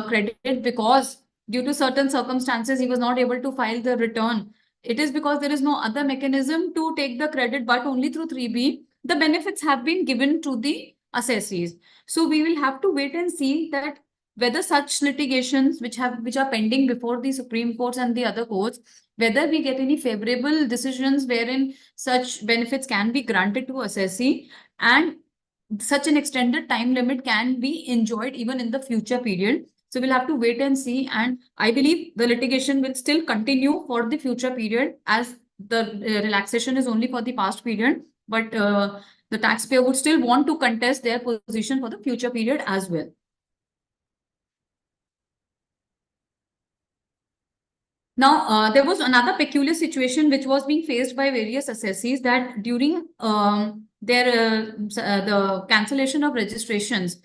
credit because due to certain circumstances he was not able to file the return, it is because there is no other mechanism to take the credit but only through 3B. The benefits have been given to the assessees. So we will have to wait and see that whether such litigations which are pending before the Supreme Courts and the other courts, whether we get any favorable decisions wherein such benefits can be granted to assessee and such an extended time limit can be enjoyed even in the future period. So we'll have to wait and see, and I believe the litigation will still continue for the future period as the relaxation is only for the past period, but the taxpayer would still want to contest their position for the future period as well. Now, there was another peculiar situation which was being faced by various assessees, that during the cancellation of registrations,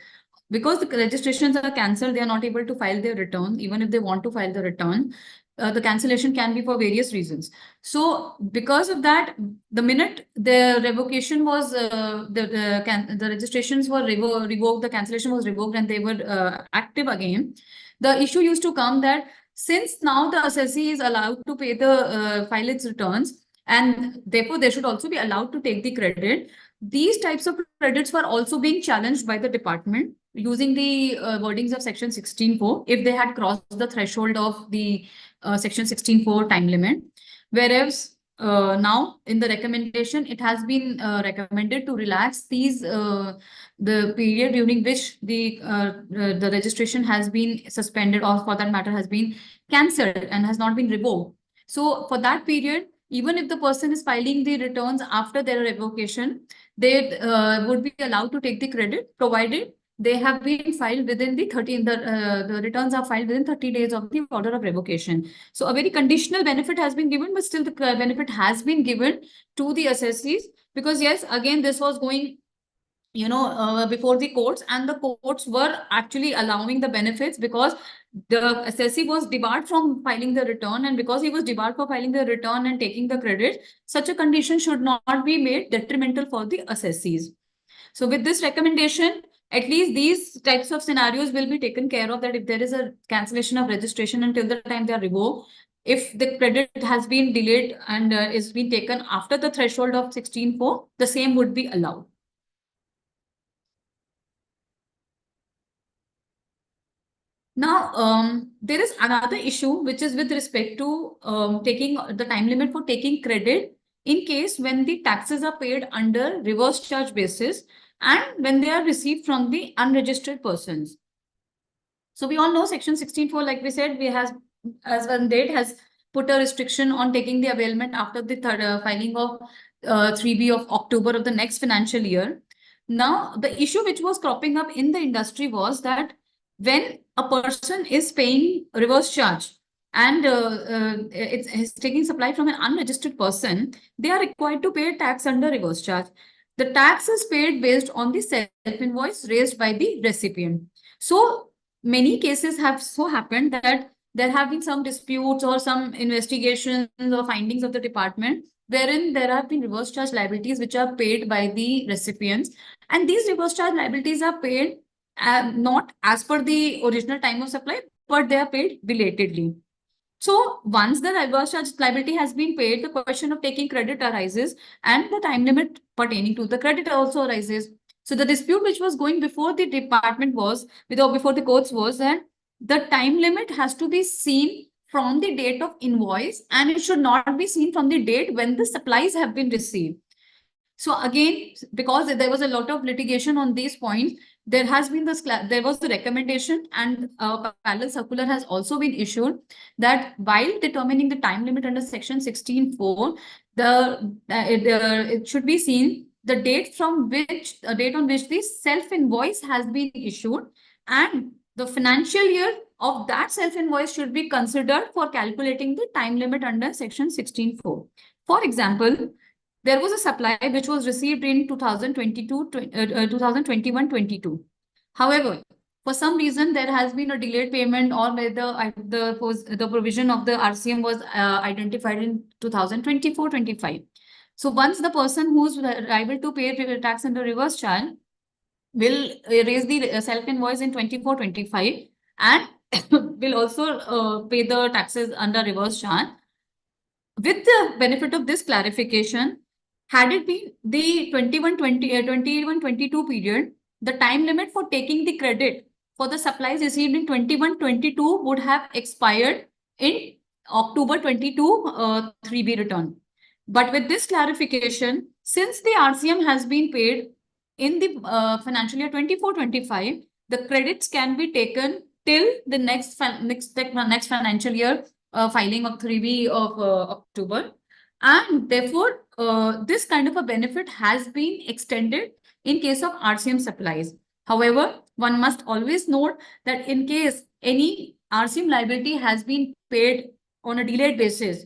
because the registrations are cancelled, they are not able to file their return, even if they want to file the return. The cancellation can be for various reasons. So because of that, the minute the revocation was, the registrations were revoked, the cancellation was revoked and they were active again, the issue used to come that since now the assessee is allowed to pay the file its returns, and therefore they should also be allowed to take the credit, these types of credits were also being challenged by the department using the wordings of section 16(4) if they had crossed the threshold of the section 16(4) time limit. Whereas now in the recommendation, it has been recommended to relax these the period during which the registration has been suspended, or for that matter has been cancelled and has not been revoked. So for that period, even if the person is filing the returns after their revocation, they would be allowed to take the credit, provided they have been filed within the returns are filed within 30 days of the order of revocation. So a very conditional benefit has been given, but still the benefit has been given to the assessees, because yes, again, this was going before the courts, and the courts were actually allowing the benefits because the assessee was debarred from filing the return, and because he was debarred for filing the return and taking the credit, such a condition should not be made detrimental for the assessees. So with this recommendation, at least these types of scenarios will be taken care of, that if there is a cancellation of registration until the time they are revoked, if the credit has been delayed and is being taken after the threshold of 16.4, the same would be allowed. Now, there is another issue which is with respect to taking the time limit for taking credit in case when the taxes are paid under reverse charge basis and when they are received from the unregistered persons. So we all know section 16.4, like we said, as one date has put a restriction on taking the availment after the filing of 3B of October of the next financial year. Now, the issue which was cropping up in the industry was that when a person is paying reverse charge and it's taking supply from an unregistered person, they are required to pay tax under reverse charge. The tax is paid based on the self-invoice raised by the recipient. So many cases have so happened that there have been some disputes or some investigations or findings of the department wherein there have been reverse charge liabilities which are paid by the recipients, and these reverse charge liabilities are paid not as per the original time of supply, but they are paid belatedly. So once the reverse charge liability has been paid, the question of taking credit arises and the time limit pertaining to the credit also arises. So the dispute which was going before the department was, before the courts, was that the time limit has to be seen from the date of invoice and it should not be seen from the date when the supplies have been received. So again, because there was a lot of litigation on these points, there was the recommendation, and a parallel circular has also been issued that while determining the time limit under section 16.4, it should be seen the date on which the self-invoice has been issued, and the financial year of that self-invoice should be considered for calculating the time limit under section 16.4. For example, there was a supply which was received in 2021-22. However, for some reason, there has been a delayed payment, or the provision of the RCM was identified in 2024-25. So once the person who's liable to pay tax under reverse charge will raise the self-invoice in 24-25 and will also pay the taxes under reverse charge. With the benefit of this clarification, had it been the 21-22 period, the time limit for taking the credit for the supplies received in 21-22 would have expired in October 22 3B return. But with this clarification, since the RCM has been paid in the financial year 24-25, the credits can be taken till the next financial year filing of 3B of October. And therefore, this kind of a benefit has been extended in case of RCM supplies. However, one must always note that in case any RCM liability has been paid on a delayed basis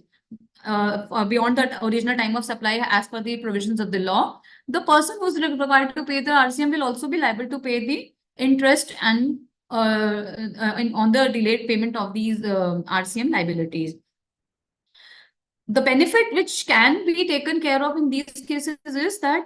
beyond the original time of supply as per the provisions of the law, the person who is required to pay the RCM will also be liable to pay the interest and on the delayed payment of these RCM liabilities. The benefit which can be taken care of in these cases is that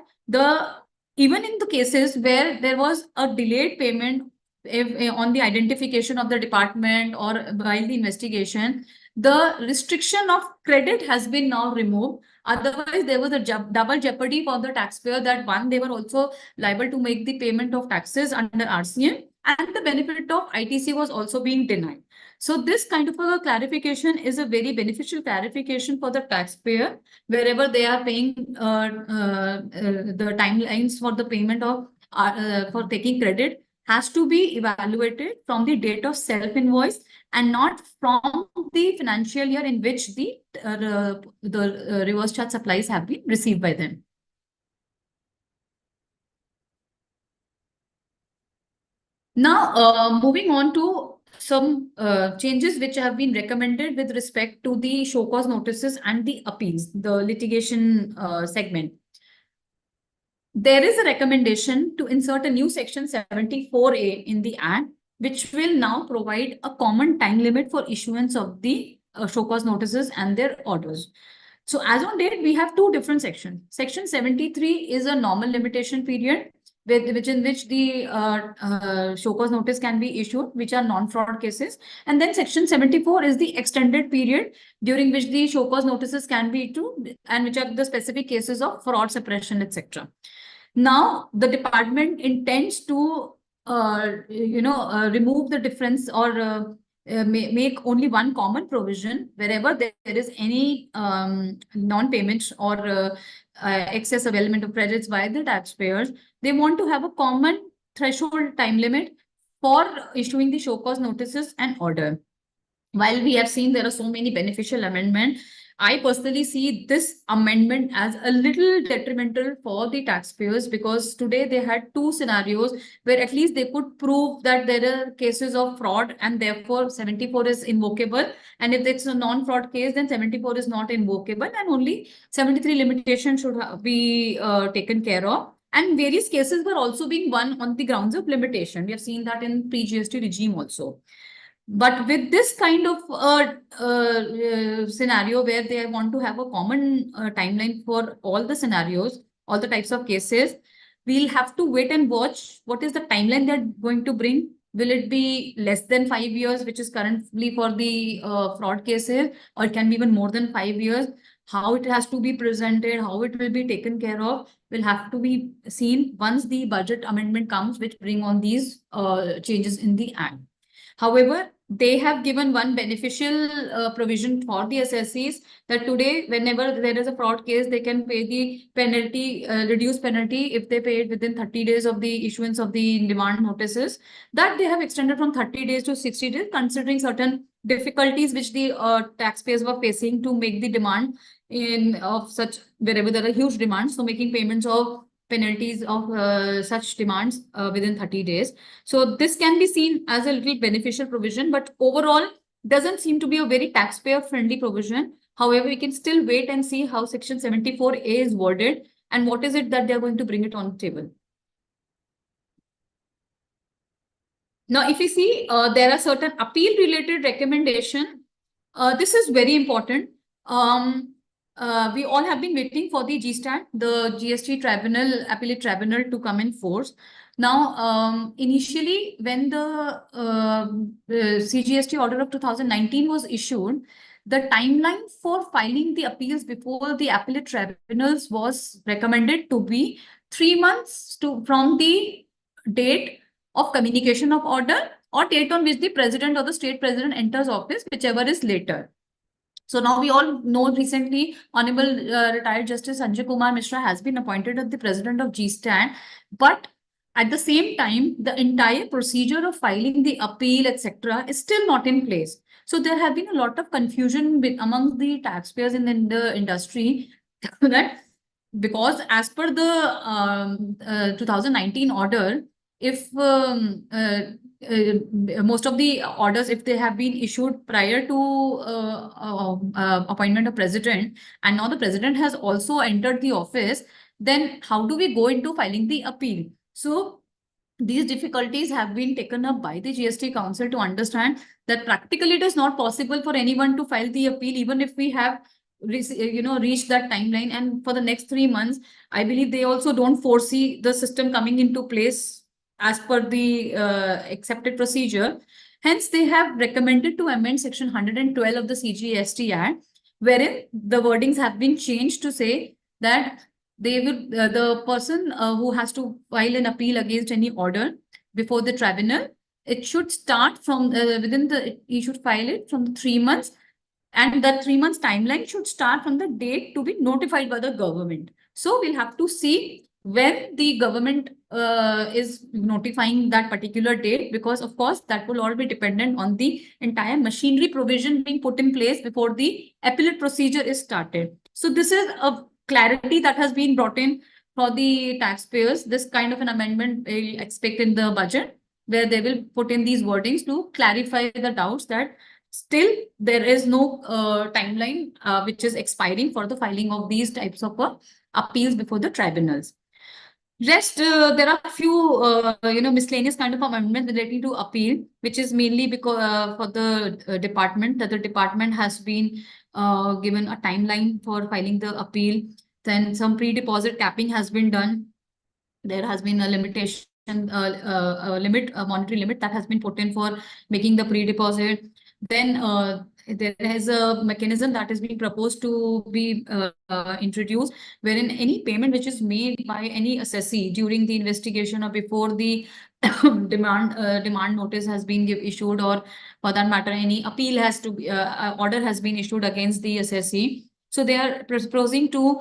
even in the cases where there was a delayed payment on the identification of the department or while the investigation, the restriction of credit has been now removed. Otherwise, there was a double jeopardy for the taxpayer that one, they were also liable to make the payment of taxes under RCM, and the benefit of ITC was also being denied. So this kind of a clarification is a very beneficial clarification for the taxpayer wherever they are paying the timelines for the payment of for taking credit has to be evaluated from the date of self-invoice and not from the financial year in which the reverse charge supplies have been received by them. Now, moving on to some changes which have been recommended with respect to the show cause notices and the appeals, the litigation segment. there is a recommendation to insert a new section 74A in the Act, which will now provide a common time limit for issuance of the show cause notices and their orders. So as on date, we have two different sections. Section 73 is a normal limitation period, in which the show cause notice can be issued, which are non-fraud cases. And then section 74 is the extended period during which the show cause notices can be issued, and which are the specific cases of fraud, suppression, etc. Now, the department intends to, remove the difference, or make only one common provision wherever there is any non-payment or excess of element of credits by the taxpayers. They want to have a common threshold time limit for issuing the show cause notices and order. While we have seen there are so many beneficial amendments, I personally see this amendment as a little detrimental for the taxpayers, because today they had two scenarios where at least they could prove that there are cases of fraud and therefore 74 is invocable. And if it's a non-fraud case, then 74 is not invocable and only 73 limitation should be taken care of. And various cases were also being won on the grounds of limitation. We have seen that in pre-GST regime also. But with this kind of scenario where they want to have a common timeline for all the scenarios, all the types of cases, we'll have to wait and watch what is the timeline they're going to bring. Will it be less than 5 years, which is currently for the fraud cases, or it can be even more than 5 years? How it has to be presented, how it will be taken care of, will have to be seen once the budget amendment comes, which bring on these changes in the Act. However, they have given one beneficial provision for the assessees, that today, whenever there is a fraud case, they can pay the penalty, reduced penalty, if they pay it within 30 days of the issuance of the demand notices. That they have extended from 30 days to 60 days, considering certain difficulties which the taxpayers were facing to make the demand of such, wherever there are huge demands, so making payments of penalties of such demands within 30 days. So this can be seen as a little beneficial provision, but overall doesn't seem to be a very taxpayer friendly provision. However, we can still wait and see how section 74A is worded and what is it that they're going to bring it on the table. Now, if you see, there are certain appeal related recommendations. This is very important. We all have been waiting for the GSTAT, the GST Tribunal, Appellate Tribunal, to come in force. Now, initially, when the CGST order of 2019 was issued, the timeline for filing the appeals before the appellate tribunals was recommended to be 3 months from the date of communication of order, or date on which the president or the state president enters office, whichever is later. So now we all know recently, Honorable retired Justice Sanjay Kumar Mishra has been appointed as the president of GSTAT, but at the same time, the entire procedure of filing the appeal, etc., is still not in place. So there have been a lot of confusion among the taxpayers in the industry that, because as per the 2019 order, if most of the orders, if they have been issued prior to appointment of president, and now the president has also entered the office, then how do we go into filing the appeal? So these difficulties have been taken up by the GST Council to understand that practically it is not possible for anyone to file the appeal, even if we have reached that timeline. And for the next 3 months, I believe they also don't foresee the system coming into place as per the accepted procedure. Hence, they have recommended to amend section 112 of the CGST Act, wherein the wordings have been changed to say that they will, the person who has to file an appeal against any order before the tribunal, it should start from he should file it from the 3 months, and that 3 months timeline should start from the date to be notified by the government. So we'll have to see when the government is notifying that particular date, because of course that will all be dependent on the entire machinery provision being put in place before the appellate procedure is started. So this is a clarity that has been brought in for the taxpayers. This kind of an amendment we expect in the budget, where they will put in these wordings to clarify the doubts that still there is no timeline which is expiring for the filing of these types of appeals before the tribunals. Rest, there are a few, miscellaneous kind of amendments relating to appeal, which is mainly because for the department, that the department has been given a timeline for filing the appeal. Then some pre-deposit capping has been done. There has been a limitation, a monetary limit that has been put in for making the pre-deposit. Then there is a mechanism that is being proposed to be introduced, wherein any payment which is made by any assessee during the investigation or before the demand notice has been issued, or for that matter, any appeal has to be order has been issued against the assessee. So they are proposing to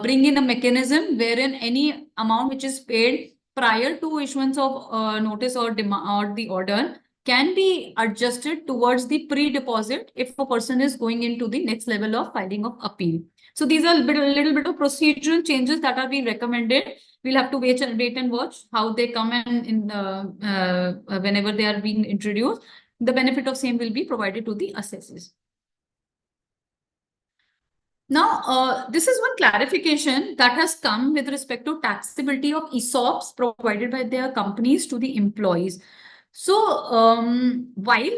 bring in a mechanism wherein any amount which is paid prior to issuance of notice or demand or the order can be adjusted towards the pre-deposit if a person is going into the next level of filing of appeal. So these are a little bit of procedural changes that are being recommended. We'll have to wait and watch how they come in whenever they are being introduced. The benefit of same will be provided to the assessors. Now, this is one clarification that has come with respect to taxability of ESOPs provided by their companies to the employees. So, while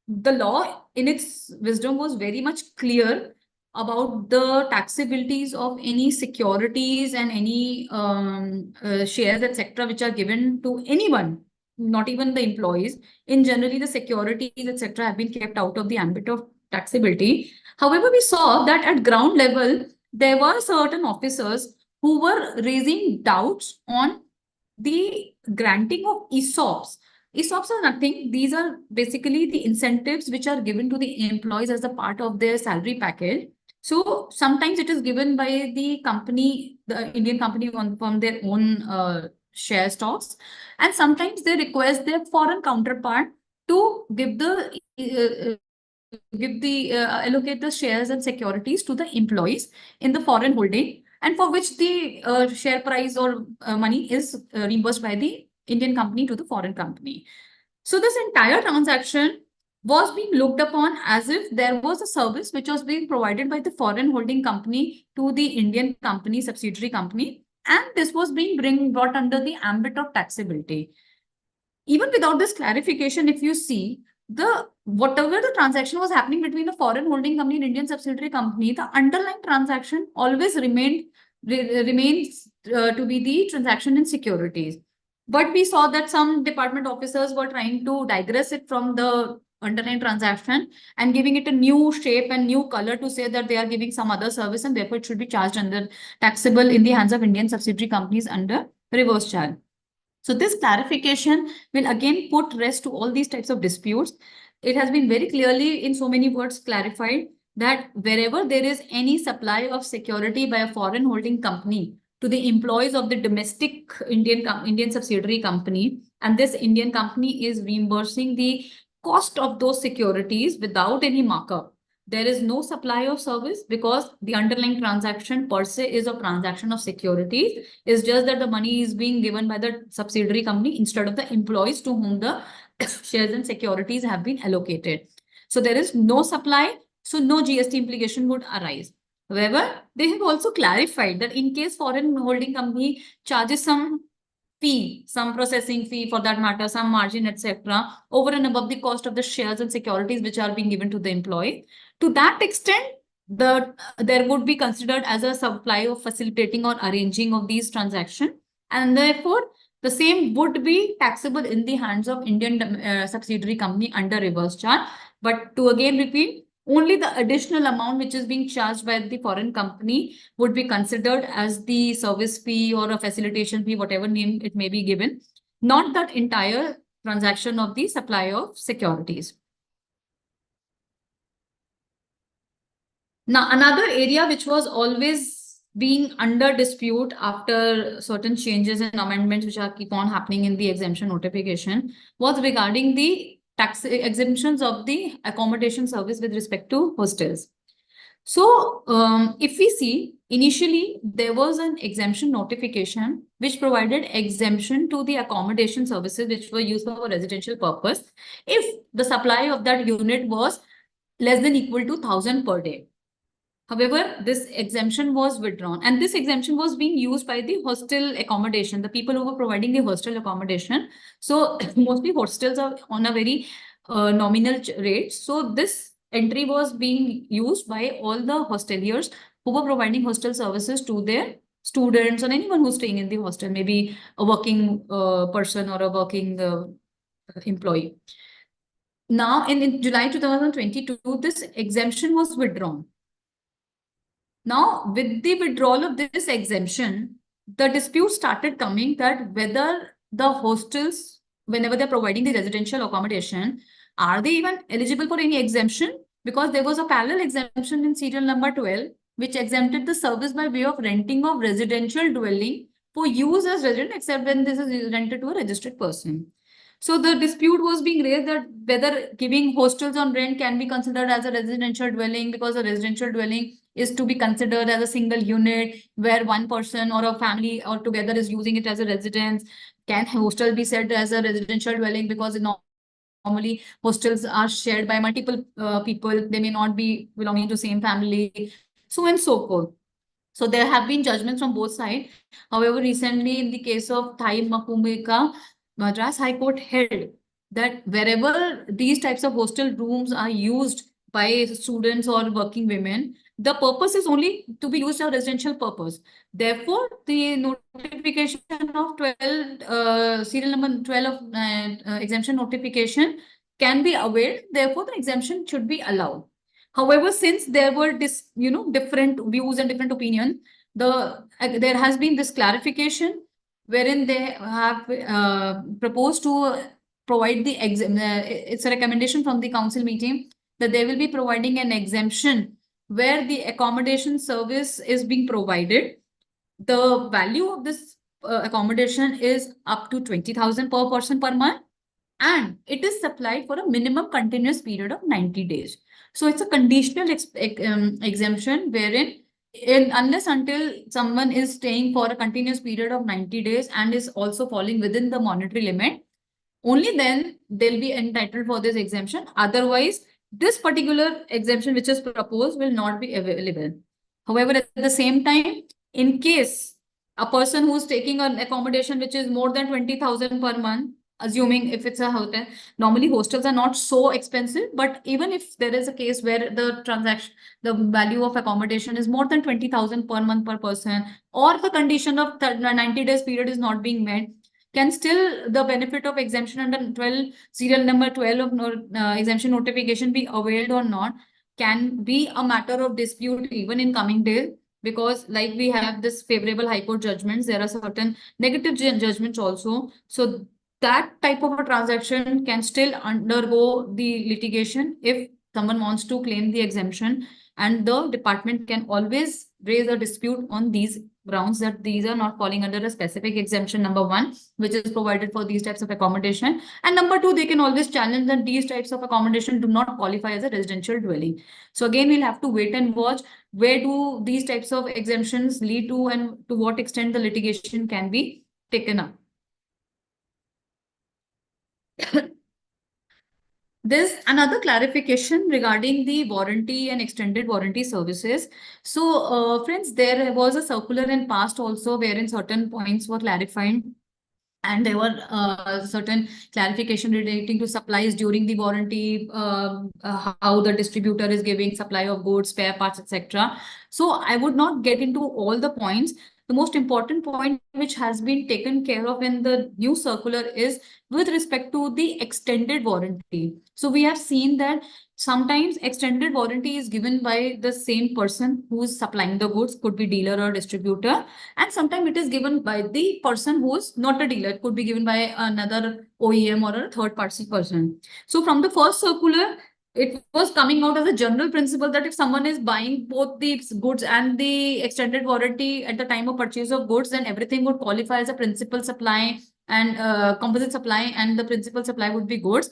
the law in its wisdom was very much clear about the taxabilities of any securities and any shares, etc., which are given to anyone, not even the employees. In generally, the securities, etc., have been kept out of the ambit of taxability. However, we saw that at ground level, there were certain officers who were raising doubts on the granting of ESOPs. ESOPs are nothing. These are basically the incentives which are given to the employees as a part of their salary package. So sometimes it is given by the company, the Indian company from their own share stocks. And sometimes they request their foreign counterpart to give the allocate the shares and securities to the employees in the foreign holding, and for which the share price or money is reimbursed by the Indian company to the foreign company. So this entire transaction was being looked upon as if there was a service which was being provided by the foreign holding company to the Indian company, subsidiary company, and this was being brought under the ambit of taxability. Even without this clarification, if you see, whatever the transaction was happening between the foreign holding company and Indian subsidiary company, the underlying transaction always remains to be the transaction in securities. But we saw that some department officers were trying to digress it from the underlying transaction and giving it a new shape and new color to say that they are giving some other service and therefore it should be charged under taxable in the hands of Indian subsidiary companies under reverse charge. So this clarification will again put rest to all these types of disputes. It has been very clearly in so many words clarified that wherever there is any supply of security by a foreign holding company to the employees of the domestic Indian subsidiary company, and this Indian company is reimbursing the cost of those securities without any markup, there is no supply of service because the underlying transaction per se is a transaction of securities. It's just that the money is being given by the subsidiary company instead of the employees to whom the shares and securities have been allocated. So there is no supply, so no GST implication would arise. However, they have also clarified that in case foreign holding company charges some fee, some processing fee for that matter, some margin, etc., over and above the cost of the shares and securities which are being given to the employee, to that extent, there would be considered as a supply of facilitating or arranging of these transactions, and therefore the same would be taxable in the hands of Indian subsidiary company under reverse charge. But to again repeat, only the additional amount which is being charged by the foreign company would be considered as the service fee or a facilitation fee, whatever name it may be given, not that entire transaction of the supply of securities. Now, another area which was always being under dispute after certain changes and amendments which are keep on happening in the exemption notification was regarding the tax exemptions of the accommodation service with respect to hostels. So, if we see, initially there was an exemption notification which provided exemption to the accommodation services which were used for residential purpose if the supply of that unit was less than equal to 1,000 per day. However, this exemption was withdrawn, and this exemption was being used by the hostel accommodation, the people who were providing the hostel accommodation. So mostly hostels are on a very nominal rate. So this entry was being used by all the hosteliers who were providing hostel services to their students or anyone who's staying in the hostel, maybe a working person or a working employee. Now, in July 2022, this exemption was withdrawn. Now, with the withdrawal of this exemption, the dispute started coming that whether the hostels, whenever they're providing the residential accommodation, are they even eligible for any exemption? Because there was a parallel exemption in serial number 12, which exempted the service by way of renting of residential dwelling for use as resident, except when this is rented to a registered person. So the dispute was being raised that whether giving hostels on rent can be considered as a residential dwelling, because a residential dwelling is to be considered as a single unit where one person or a family or together is using it as a residence. Can hostel be said as a residential dwelling, because normally hostels are shared by multiple people. They may not be belonging to same family, so and so forth. So there have been judgments from both sides. However, recently in the case of Thai Makumika, Madras High Court held that wherever these types of hostel rooms are used by students or working women, the purpose is only to be used for residential purpose. Therefore, the notification of 12, serial number 12 of exemption notification can be availed. Therefore, the exemption should be allowed. However, since there were different views and different opinions, there has been this clarification wherein they have proposed to provide the it's a recommendation from the council meeting that they will be providing an exemption where the accommodation service is being provided. The value of this accommodation is up to 20,000 per person per month, and it is supplied for a minimum continuous period of 90 days. So it's a conditional exemption wherein unless until someone is staying for a continuous period of 90 days and is also falling within the monetary limit, only then they'll be entitled for this exemption. Otherwise, this particular exemption which is proposed will not be available. However, at the same time, in case a person who's taking an accommodation which is more than 20,000 per month, assuming if it's a hotel, normally hostels are not so expensive, but even if there is a case where the value of accommodation is more than 20,000 per month per person, or the condition of 90 days period is not being met, can still the benefit of exemption under 12 serial number 12 of exemption notification be availed or not can be a matter of dispute even in coming days, because like we have this favorable high court judgments, there are certain negative judgments also. So that type of a transaction can still undergo the litigation if someone wants to claim the exemption, and the department can always raise a dispute on these grounds that these are not falling under a specific exemption, number one, which is provided for these types of accommodation. And number two, they can always challenge that these types of accommodation do not qualify as a residential dwelling. So again, we'll have to wait and watch where do these types of exemptions lead to and to what extent the litigation can be taken up. There's another clarification regarding the warranty and extended warranty services. So, friends, there was a circular in past also wherein certain points were clarified, and there were certain clarification relating to supplies during the warranty, how the distributor is giving supply of goods, spare parts, etc. So I would not get into all the points. The most important point which has been taken care of in the new circular is with respect to the extended warranty. So we have seen that sometimes extended warranty is given by the same person who's supplying the goods, could be dealer or distributor, and sometimes it is given by the person who's not a dealer. It could be given by another OEM or a third party person. So from the first circular, it was coming out as a general principle that if someone is buying both the goods and the extended warranty at the time of purchase of goods, then everything would qualify as a principal supply and composite supply, and the principal supply would be goods.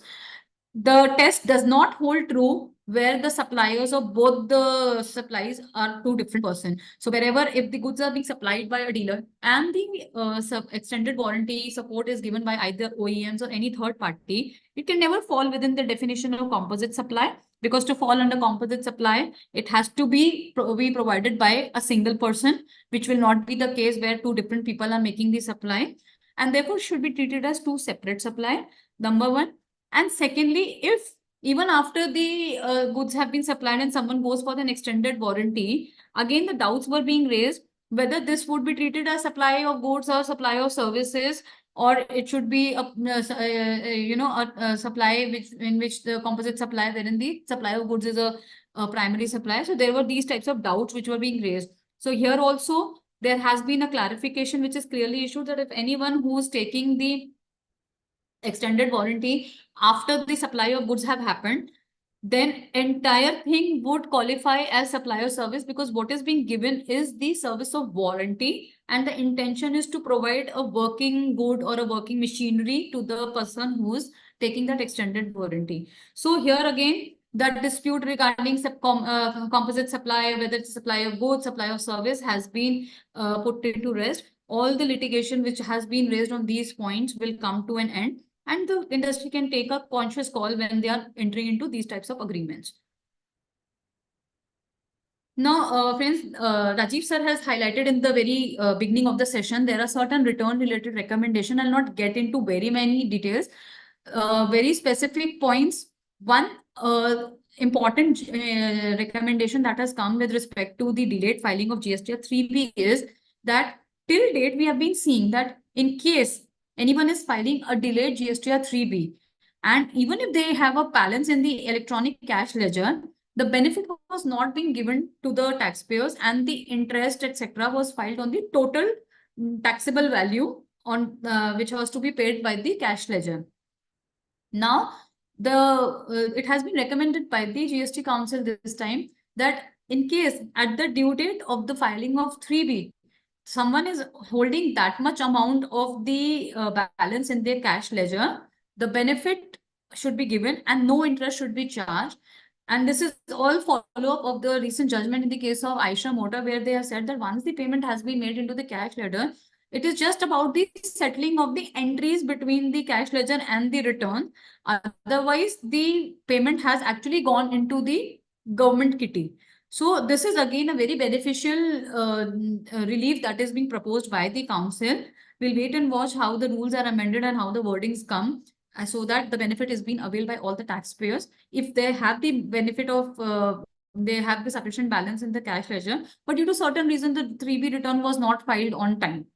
the test does not hold true where the suppliers of both the supplies are two different person. So wherever if the goods are being supplied by a dealer and the extended warranty support is given by either OEMs or any third party, it can never fall within the definition of composite supply, because to fall under composite supply, it has to be provided by a single person, which will not be the case where two different people are making the supply, and therefore should be treated as two separate supply, number one. And secondly, if even after the goods have been supplied and someone goes for an extended warranty, again, the doubts were being raised whether this would be treated as supply of goods or supply of services, or it should be a supply in which the composite supply, wherein the supply of goods is a primary supply. So there were these types of doubts which were being raised. So here also there has been a clarification which is clearly issued that if anyone who is taking the extended warranty after the supply of goods have happened, then entire thing would qualify as supplier service, because what is being given is the service of warranty, and the intention is to provide a working good or a working machinery to the person who is taking that extended warranty. So here again, that dispute regarding composite supply, whether it's supply of goods, supply of service, has been put into rest. All the litigation which has been raised on these points will come to an end, and the industry can take a conscious call when they are entering into these types of agreements. Now, friends, Rajiv sir has highlighted in the very beginning of the session, there are certain return related recommendation. I'll not get into very many details, very specific points. One important recommendation that has come with respect to the delayed filing of GST 3B is that till date, we have been seeing that in case anyone is filing a delayed GST 3B, and even if they have a balance in the electronic cash ledger, the benefit was not being given to the taxpayers, and the interest, etc., was filed on the total taxable value on which was to be paid by the cash ledger. Now, it has been recommended by the GST Council this time that in case at the due date of the filing of 3B, someone is holding that much amount of the balance in their cash ledger, the benefit should be given and no interest should be charged. And this is all follow-up of the recent judgment in the case of Aisha Motor, where they have said that once the payment has been made into the cash ledger, it is just about the settling of the entries between the cash ledger and the return. Otherwise, the payment has actually gone into the government kitty. So this is again a very beneficial relief that is being proposed by the council. We'll wait and watch how the rules are amended and how the wordings come, so that the benefit is being availed by all the taxpayers. If they have the benefit of they have the sufficient balance in the cash ledger, but due to certain reason, the 3B return was not filed on time.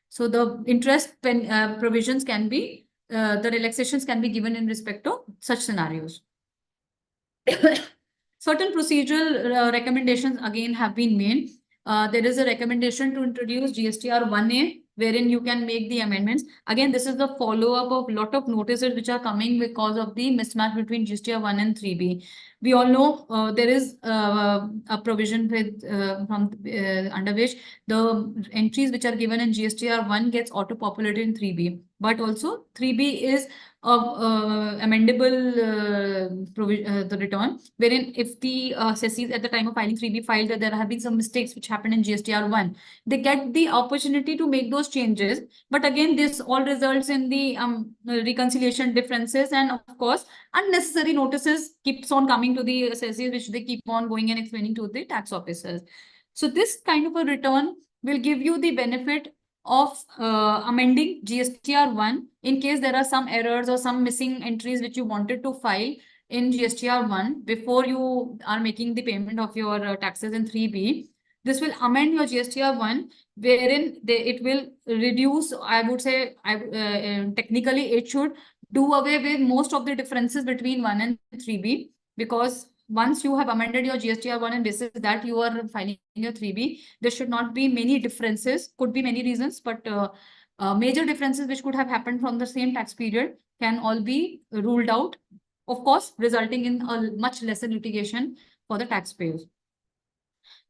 So the interest provisions can be, the relaxations can be given in respect to such scenarios. Certain procedural recommendations again have been made. There is a recommendation to introduce GSTR 1A, wherein you can make the amendments. Again, this is the follow-up of lot of notices which are coming because of the mismatch between GSTR 1 and 3B. We all know there is a provision with under which the entries which are given in GSTR 1 gets auto-populated in 3B. But also 3B is amendable the return, wherein if the assessees at the time of filing 3B filed that there have been some mistakes which happened in GSTR 1, they get the opportunity to make those changes. But again, this all results in the reconciliation differences, and of course, unnecessary notices keeps on coming to the assessees, which they keep on going and explaining to the tax officers. So this kind of a return will give you the benefit of amending GSTR 1 in case there are some errors or some missing entries which you wanted to file in GSTR 1 before you are making the payment of your taxes in 3B. This will amend your GSTR 1, wherein it will reduce, I would say, technically it should do away with most of the differences between 1 and 3B, because once you have amended your GSTR 1 and basis that you are filing your 3B, there should not be many differences. Could be many reasons, but major differences which could have happened from the same tax period can all be ruled out, of course, resulting in a much lesser litigation for the taxpayers.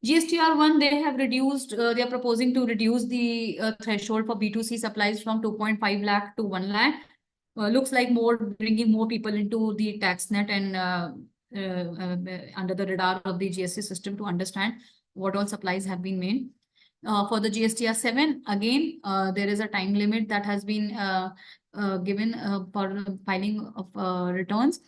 GSTR 1, they have reduced, they are proposing to reduce the threshold for B2C supplies from 2.5 lakh to 1 lakh. looks like more bringing more people into the tax net and under the radar of the GST system to understand what all supplies have been made. For the GSTR 7, again, there is a time limit that has been given for filing of returns.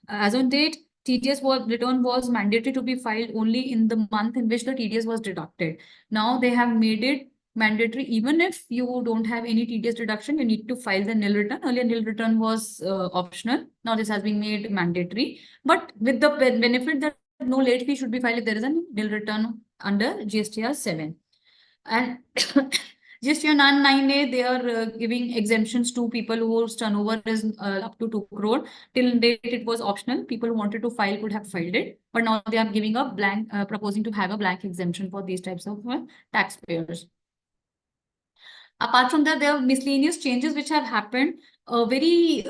As on date, TDS return was mandatory to be filed only in the month in which the TDS was deducted. Now they have made it mandatory. Even if you don't have any TDS deduction, you need to file the nil return. Earlier, nil return was optional. Now this has been made mandatory, but with the benefit that no late fee should be filed if there is a nil return under GSTR 7. And GSTR 9A, they are giving exemptions to people whose turnover is up to 2 crore. Till date, it was optional. People who wanted to file could have filed it, but now they are giving a blank, proposing to have a blank exemption for these types of taxpayers. Apart from that, there are miscellaneous changes which have happened. Very,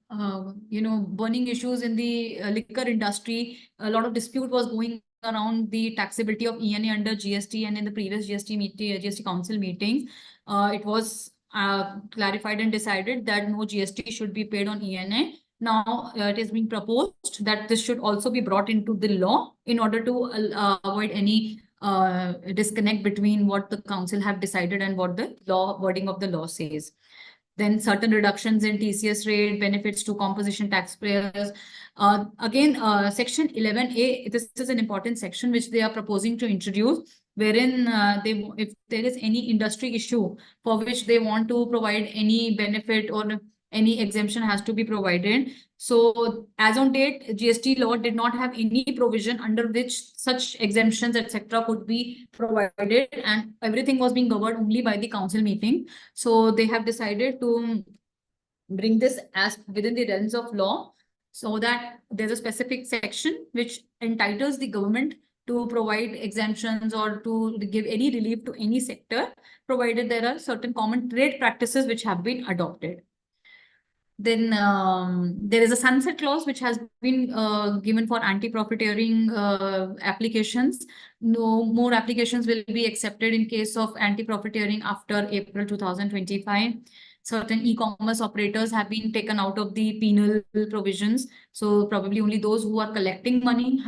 burning issues in the liquor industry. A lot of dispute was going around the taxability of ENA under GST, and in the previous GST Council meetings, it was clarified and decided that no GST should be paid on ENA. Now it is being proposed that this should also be brought into the law in order to avoid any disconnect between what the council have decided and what the wording of the law says. Then certain reductions in TCS rate, benefits to composition taxpayers. Again, section 11A, this is an important section which they are proposing to introduce, wherein if there is any industry issue for which they want to provide any benefit or any exemption has to be provided. So as on date, GST law did not have any provision under which such exemptions, etc., could be provided, and everything was being governed only by the council meeting. So they have decided to bring this as within the realms of law, so that there's a specific section which entitles the government to provide exemptions or to give any relief to any sector, provided there are certain common trade practices which have been adopted. Then there is a sunset clause which has been given for anti-profiteering applications. No more applications will be accepted in case of anti-profiteering after April 2025. Certain e-commerce operators have been taken out of the penal provisions. So probably only those who are collecting money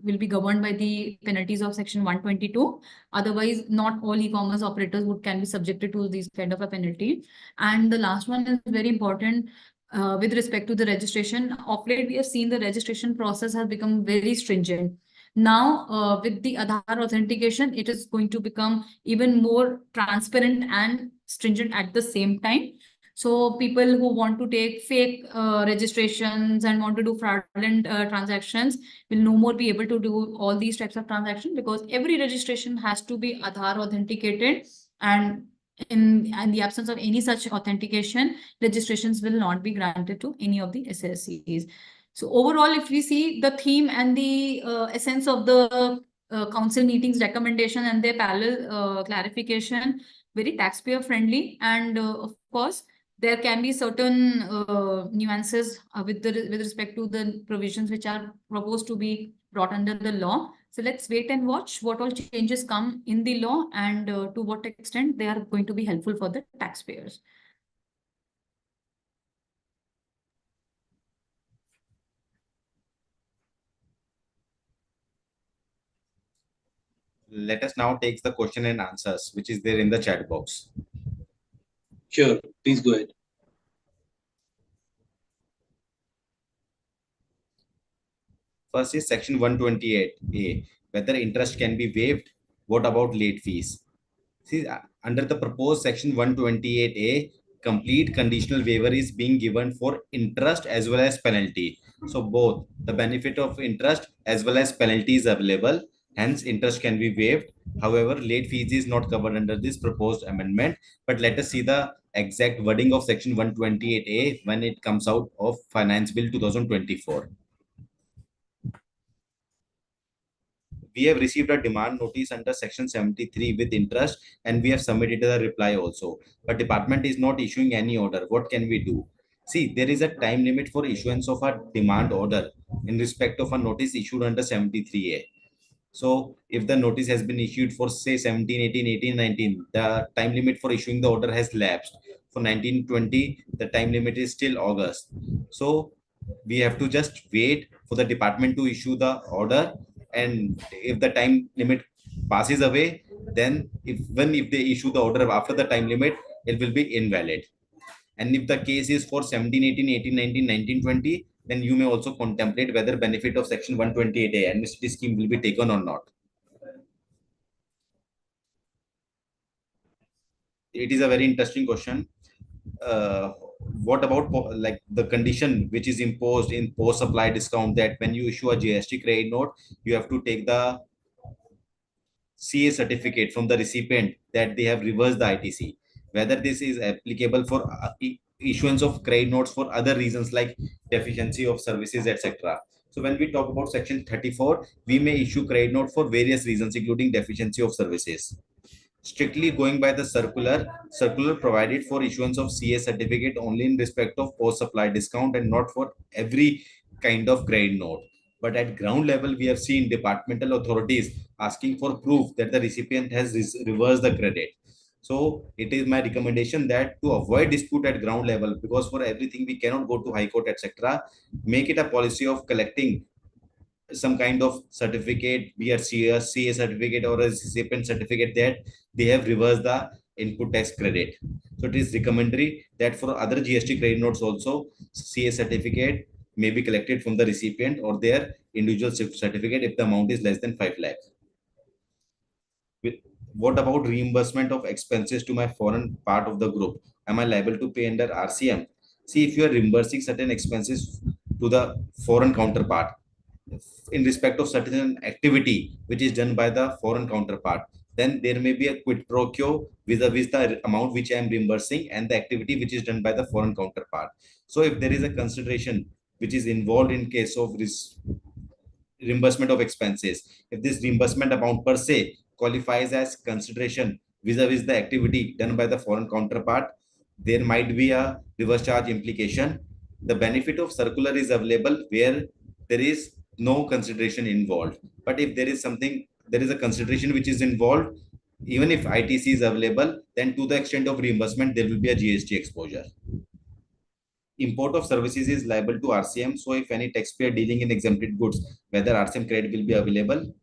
will be governed by the penalties of section 122. Otherwise, not all e-commerce operators can be subjected to these kind of a penalty. And the last one is very important. With respect to the registration, of late we have seen the registration process has become very stringent. Now, with the Aadhaar authentication, it is going to become even more transparent and stringent at the same time. So people who want to take fake registrations and want to do fraudulent transactions will no more be able to do all these types of transactions, because every registration has to be Aadhaar authenticated, and in the absence of any such authentication, registrations will not be granted to any of the SSCs. So overall, if we see the theme and the essence of the council meetings recommendation and their parallel clarification, very taxpayer friendly, and of course there can be certain nuances with respect to the provisions which are proposed to be brought under the law. So let's wait and watch what all changes come in the law, and to what extent they are going to be helpful for the taxpayers. Let us now take the question and answers, which is there in the chat box. Sure, please go ahead. First is section 128A, whether interest can be waived. What about late fees? See, under the proposed section 128A, complete conditional waiver is being given for interest as well as penalty. So both the benefit of interest as well as penalty is available. Hence, interest can be waived. However, late fees is not covered under this proposed amendment. But let us see the exact wording of section 128A when it comes out of Finance Bill 2024. We have received a demand notice under section 73 with interest, and we have submitted the reply also. But department is not issuing any order. What can we do? See, there is a time limit for issuance of a demand order in respect of a notice issued under 73A. So if the notice has been issued for say 17, 18, 18, 19, the time limit for issuing the order has lapsed. for 1920, the time limit is still August. So we have to just wait for the department to issue the order, and if the time limit passes away, then if they issue the order after the time limit, it will be invalid. And if the case is for 17, 18, 18, 19, 19, 20, then you may also contemplate whether benefit of section 128A amnesty scheme will be taken or not. It is a very interesting question. What about like the condition which is imposed in post supply discount, that when you issue a GST credit note, you have to take the CA certificate from the recipient that they have reversed the ITC. Whether this is applicable for issuance of credit notes for other reasons like deficiency of services, etc. So when we talk about section 34, we may issue credit note for various reasons, including deficiency of services. Strictly going by the circular provided for issuance of CA certificate only in respect of post supply discount and not for every kind of credit note. But at ground level, we have seen departmental authorities asking for proof that the recipient has reversed the credit. So it is my recommendation that to avoid dispute at ground level, because for everything we cannot go to high court, etc., make it a policy of collecting some kind of certificate, be a CA certificate or a recipient certificate, that they have reversed the input tax credit. So it is recommendatory that for other GST credit notes also, CA certificate may be collected from the recipient or their individual certificate if the amount is less than 5 lakh. What about reimbursement of expenses to my foreign part of the group? Am I liable to pay under RCM? See, if you are reimbursing certain expenses to the foreign counterpart in respect of certain activity which is done by the foreign counterpart, then there may be a quid pro quo vis-a-vis the amount which I am reimbursing and the activity which is done by the foreign counterpart. So if there is a consideration which is involved in case of this reimbursement of expenses, if this reimbursement amount per se qualifies as consideration vis-a-vis the activity done by the foreign counterpart, there might be a reverse charge implication. The benefit of circular is available where there is no consideration involved. But if there is a consideration which is involved, even if ITC is available, then to the extent of reimbursement, there will be a GST exposure. Import of services is liable to RCM. So if any taxpayer dealing in exempted goods, whether RCM credit will be available,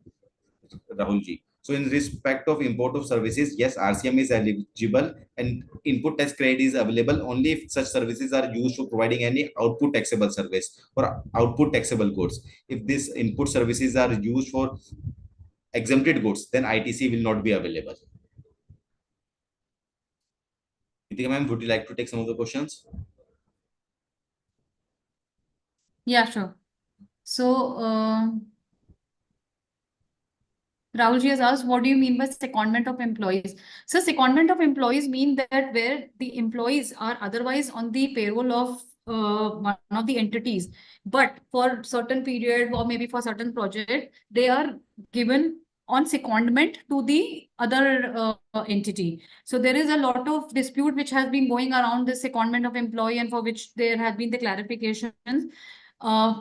Rahulji. So in respect of import of services, yes, RCM is eligible and input tax credit is available only if such services are used for providing any output taxable service or output taxable goods. If these input services are used for exempted goods, then ITC will not be available. Ritika ma'am, would you like to take some of the questions? Yeah, sure. So, Rahulji has asked, what do you mean by secondment of employees? So secondment of employees mean that where the employees are otherwise on the payroll of one of the entities, but for certain period or maybe for certain project, they are given on secondment to the other entity. So there is a lot of dispute which has been going around the secondment of employee, and for which there have been the clarifications.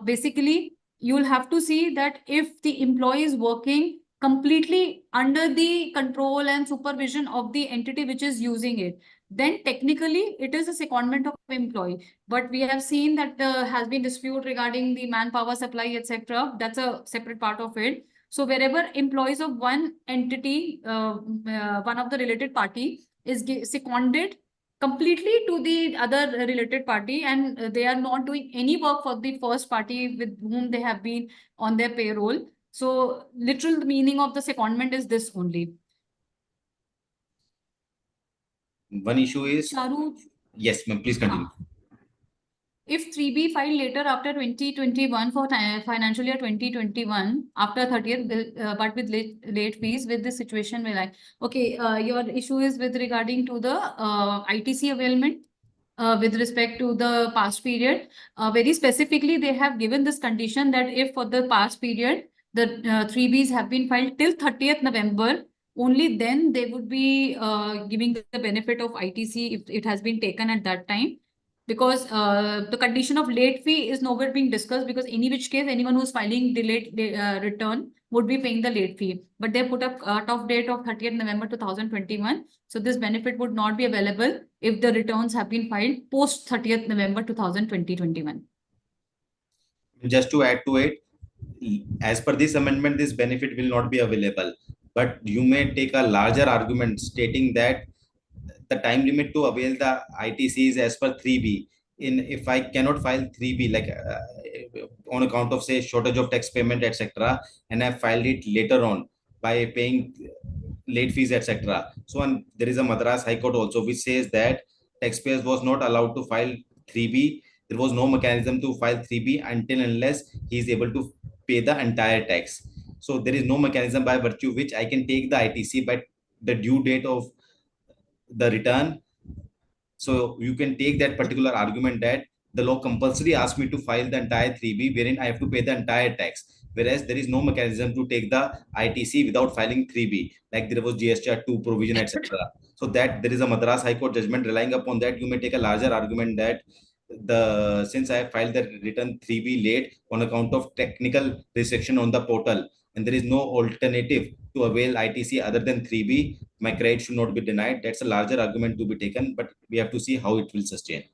Basically, you will have to see that if the employee is working completely under the control and supervision of the entity which is using it, then technically it is a secondment of employee. But we have seen that there has been dispute regarding the manpower supply, etc. That's a separate part of it. So wherever employees of one entity, one of the related party is seconded completely to the other related party, and they are not doing any work for the first party with whom they have been on their payroll. So literal meaning of the secondment is this only. One issue is, Charu, yes ma'am, please continue. if 3B filed later after 2021 for financial year 2021 after 30th, but with late fees, with this situation will I? Okay, your issue is with regarding to the ITC availment with respect to the past period. Very specifically, they have given this condition that if for the past period, the 3Bs have been filed till 30th November, only then they would be giving the benefit of ITC if it has been taken at that time. because the condition of late fee is nowhere being discussed, because any which case anyone who's filing delayed return would be paying the late fee. But they put a cut-off date of 30th November 2021. So this benefit would not be available if the returns have been filed post 30th November 2021. Just to add to it, as per this amendment, this benefit will not be available. But you may take a larger argument stating that the time limit to avail the ITC is as per 3B. If I cannot file 3B, like on account of say shortage of tax payment, etc., and I filed it later on by paying late fees, etc. So, and there is a Madras High Court also which says that taxpayers was not allowed to file 3B. There was no mechanism to file 3B until unless he is able to pay the entire tax. So there is no mechanism by virtue which I can take the ITC by the due date of the return. So you can take that particular argument that the law compulsory asks me to file the entire 3B, wherein I have to pay the entire tax. Whereas there is no mechanism to take the ITC without filing 3B, like there was GST 2 provision, etc. So that there is a Madras High Court judgment relying upon that. You may take a larger argument that since I filed the return 3B late on account of technical restriction on the portal, and there is no alternative to avail ITC other than 3B, my credit should not be denied. That's a larger argument to be taken, but we have to see how it will sustain.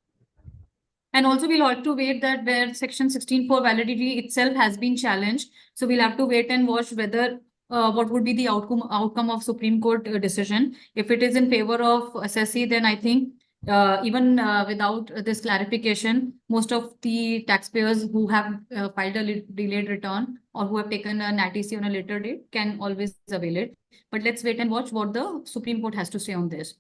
And also we'll have to wait that where section 16(4) validity itself has been challenged. So we'll have to wait and watch whether what would be the outcome of Supreme Court decision. If it is in favor of assessee, then I think even without this clarification, most of the taxpayers who have filed a delayed return or who have taken an ITC on a later date can always avail it. But let's wait and watch what the Supreme Court has to say on this.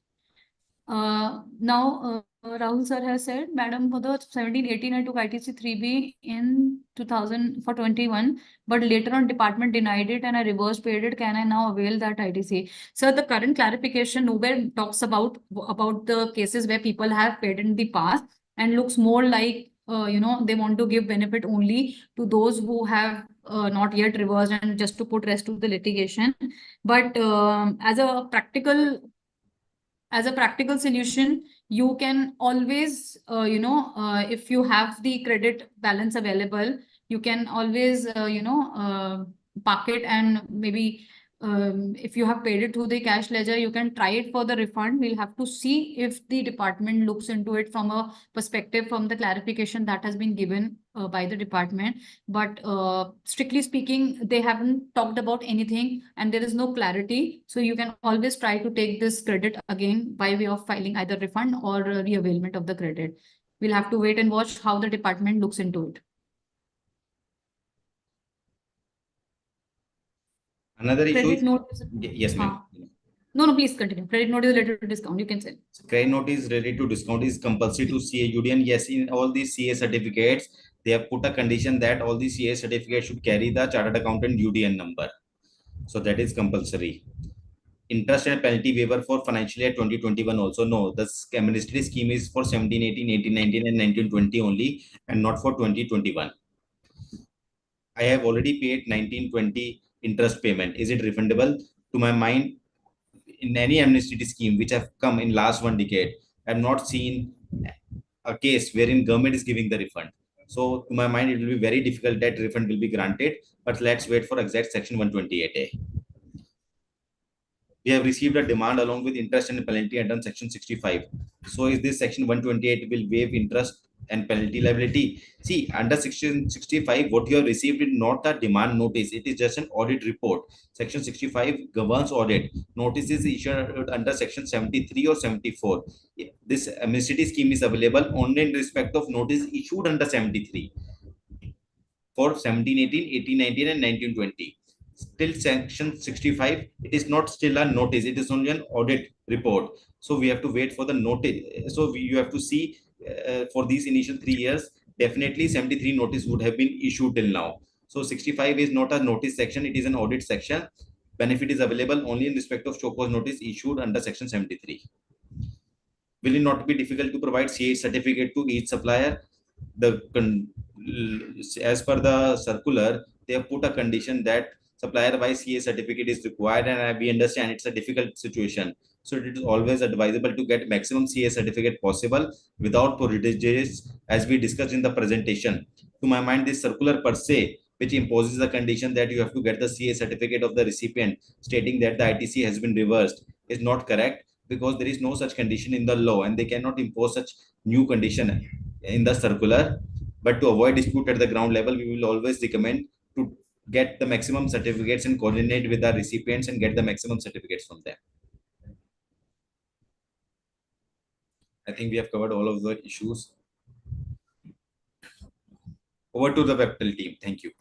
Now, Rahul sir has said, Madam, for the 17-18 I took ITC 3B in 2000 for 21, but later on department denied it and I reverse paid it. Can I now avail that ITC? Sir, the current clarification nowhere talks about the cases where people have paid in the past, and looks more like they want to give benefit only to those who have not yet reversed, and just to put rest to the litigation. But as a practical solution, you can always, if you have the credit balance available, you can always, park it, and maybe if you have paid it through the cash ledger, you can try it for the refund. We'll have to see if the department looks into it from a perspective from the clarification that has been given by the department. But strictly speaking, they haven't talked about anything and there is no clarity. So you can always try to take this credit again by way of filing either refund or reavailment of the credit. We'll have to wait and watch how the department looks into it. Another issue Credit is, note. yes, ma'am. No, please continue. Credit note is related to discount. You can say. Credit note is related to discount is compulsory to CA UDN. Yes, in all these CA certificates, they have put a condition that all these CA certificates should carry the chartered accountant UDN number. So that is compulsory. Interest and penalty waiver for financial year 2021 also. No, the amnesty scheme is for 17, 18, 18, 19 and 19, 20 only, and not for 2021. I have already paid 19, 20 interest payment. Is it refundable? To my mind, in any amnesty scheme which have come in last 1 decade, I have not seen a case wherein government is giving the refund. So to my mind, it will be very difficult that refund will be granted, but let's wait for exact section 128A. We have received a demand along with interest and penalty under section 65. So is this section 128 will waive interest and penalty liability? See, under section 65, what you have received is not a demand notice. It is just an audit report. Section 65 governs audit. Notice is issued under section 73 or 74. This amnesty scheme is available only in respect of notice issued under 73 for 17, 18, 18, 19 and 19, 20. Still section 65, it is not still a notice, it is only an audit report. So we have to wait for the notice. So you have to see for these initial 3 years, definitely 73 notice would have been issued till now. So 65 is not a notice section, it is an audit section. Benefit is available only in respect of show cause notice issued under section 73. Will it not be difficult to provide CH certificate to each supplier? As per the circular, they have put a condition that supplier-wise CA certificate is required, and we understand it's a difficult situation. So it is always advisable to get maximum CA certificate possible without prejudice, as we discussed in the presentation. To my mind, this circular per se, which imposes the condition that you have to get the CA certificate of the recipient, stating that the ITC has been reversed, is not correct, because there is no such condition in the law, and they cannot impose such new condition in the circular. But to avoid dispute at the ground level, we will always recommend to get the maximum certificates and coordinate with our recipients and get the maximum certificates from them. I think we have covered all of the issues. Over to the Webtel team. Thank you.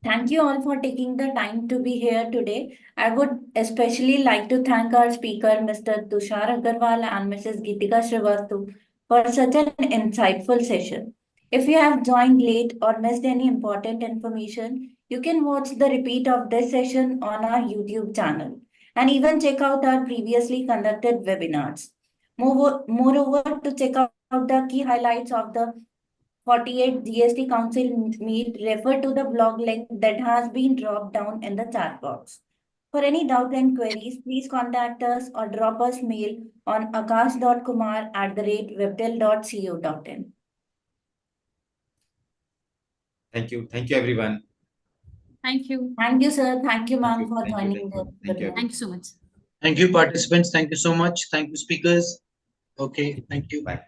Thank you all for taking the time to be here today. I would especially like to thank our speaker, Mr. Tushar Agarwal and Mrs. Geetika Srivastu, for such an insightful session. If you have joined late or missed any important information, you can watch the repeat of this session on our YouTube channel and even check out our previously conducted webinars. Moreover, to check out the key highlights of the 48 GST Council meet, refer to the blog link that has been dropped down in the chat box. For any doubt and queries, please contact us or drop us mail on akash.kumar@webtel.co.in. Thank you. Thank you, everyone. Thank you. Thank you, sir. Thank you, ma'am, Thank you. for Thank you. joining the Thank you. webinar. Thank you so much. Thank you, participants. Thank you so much. Thank you, speakers. Okay, thank you. Bye.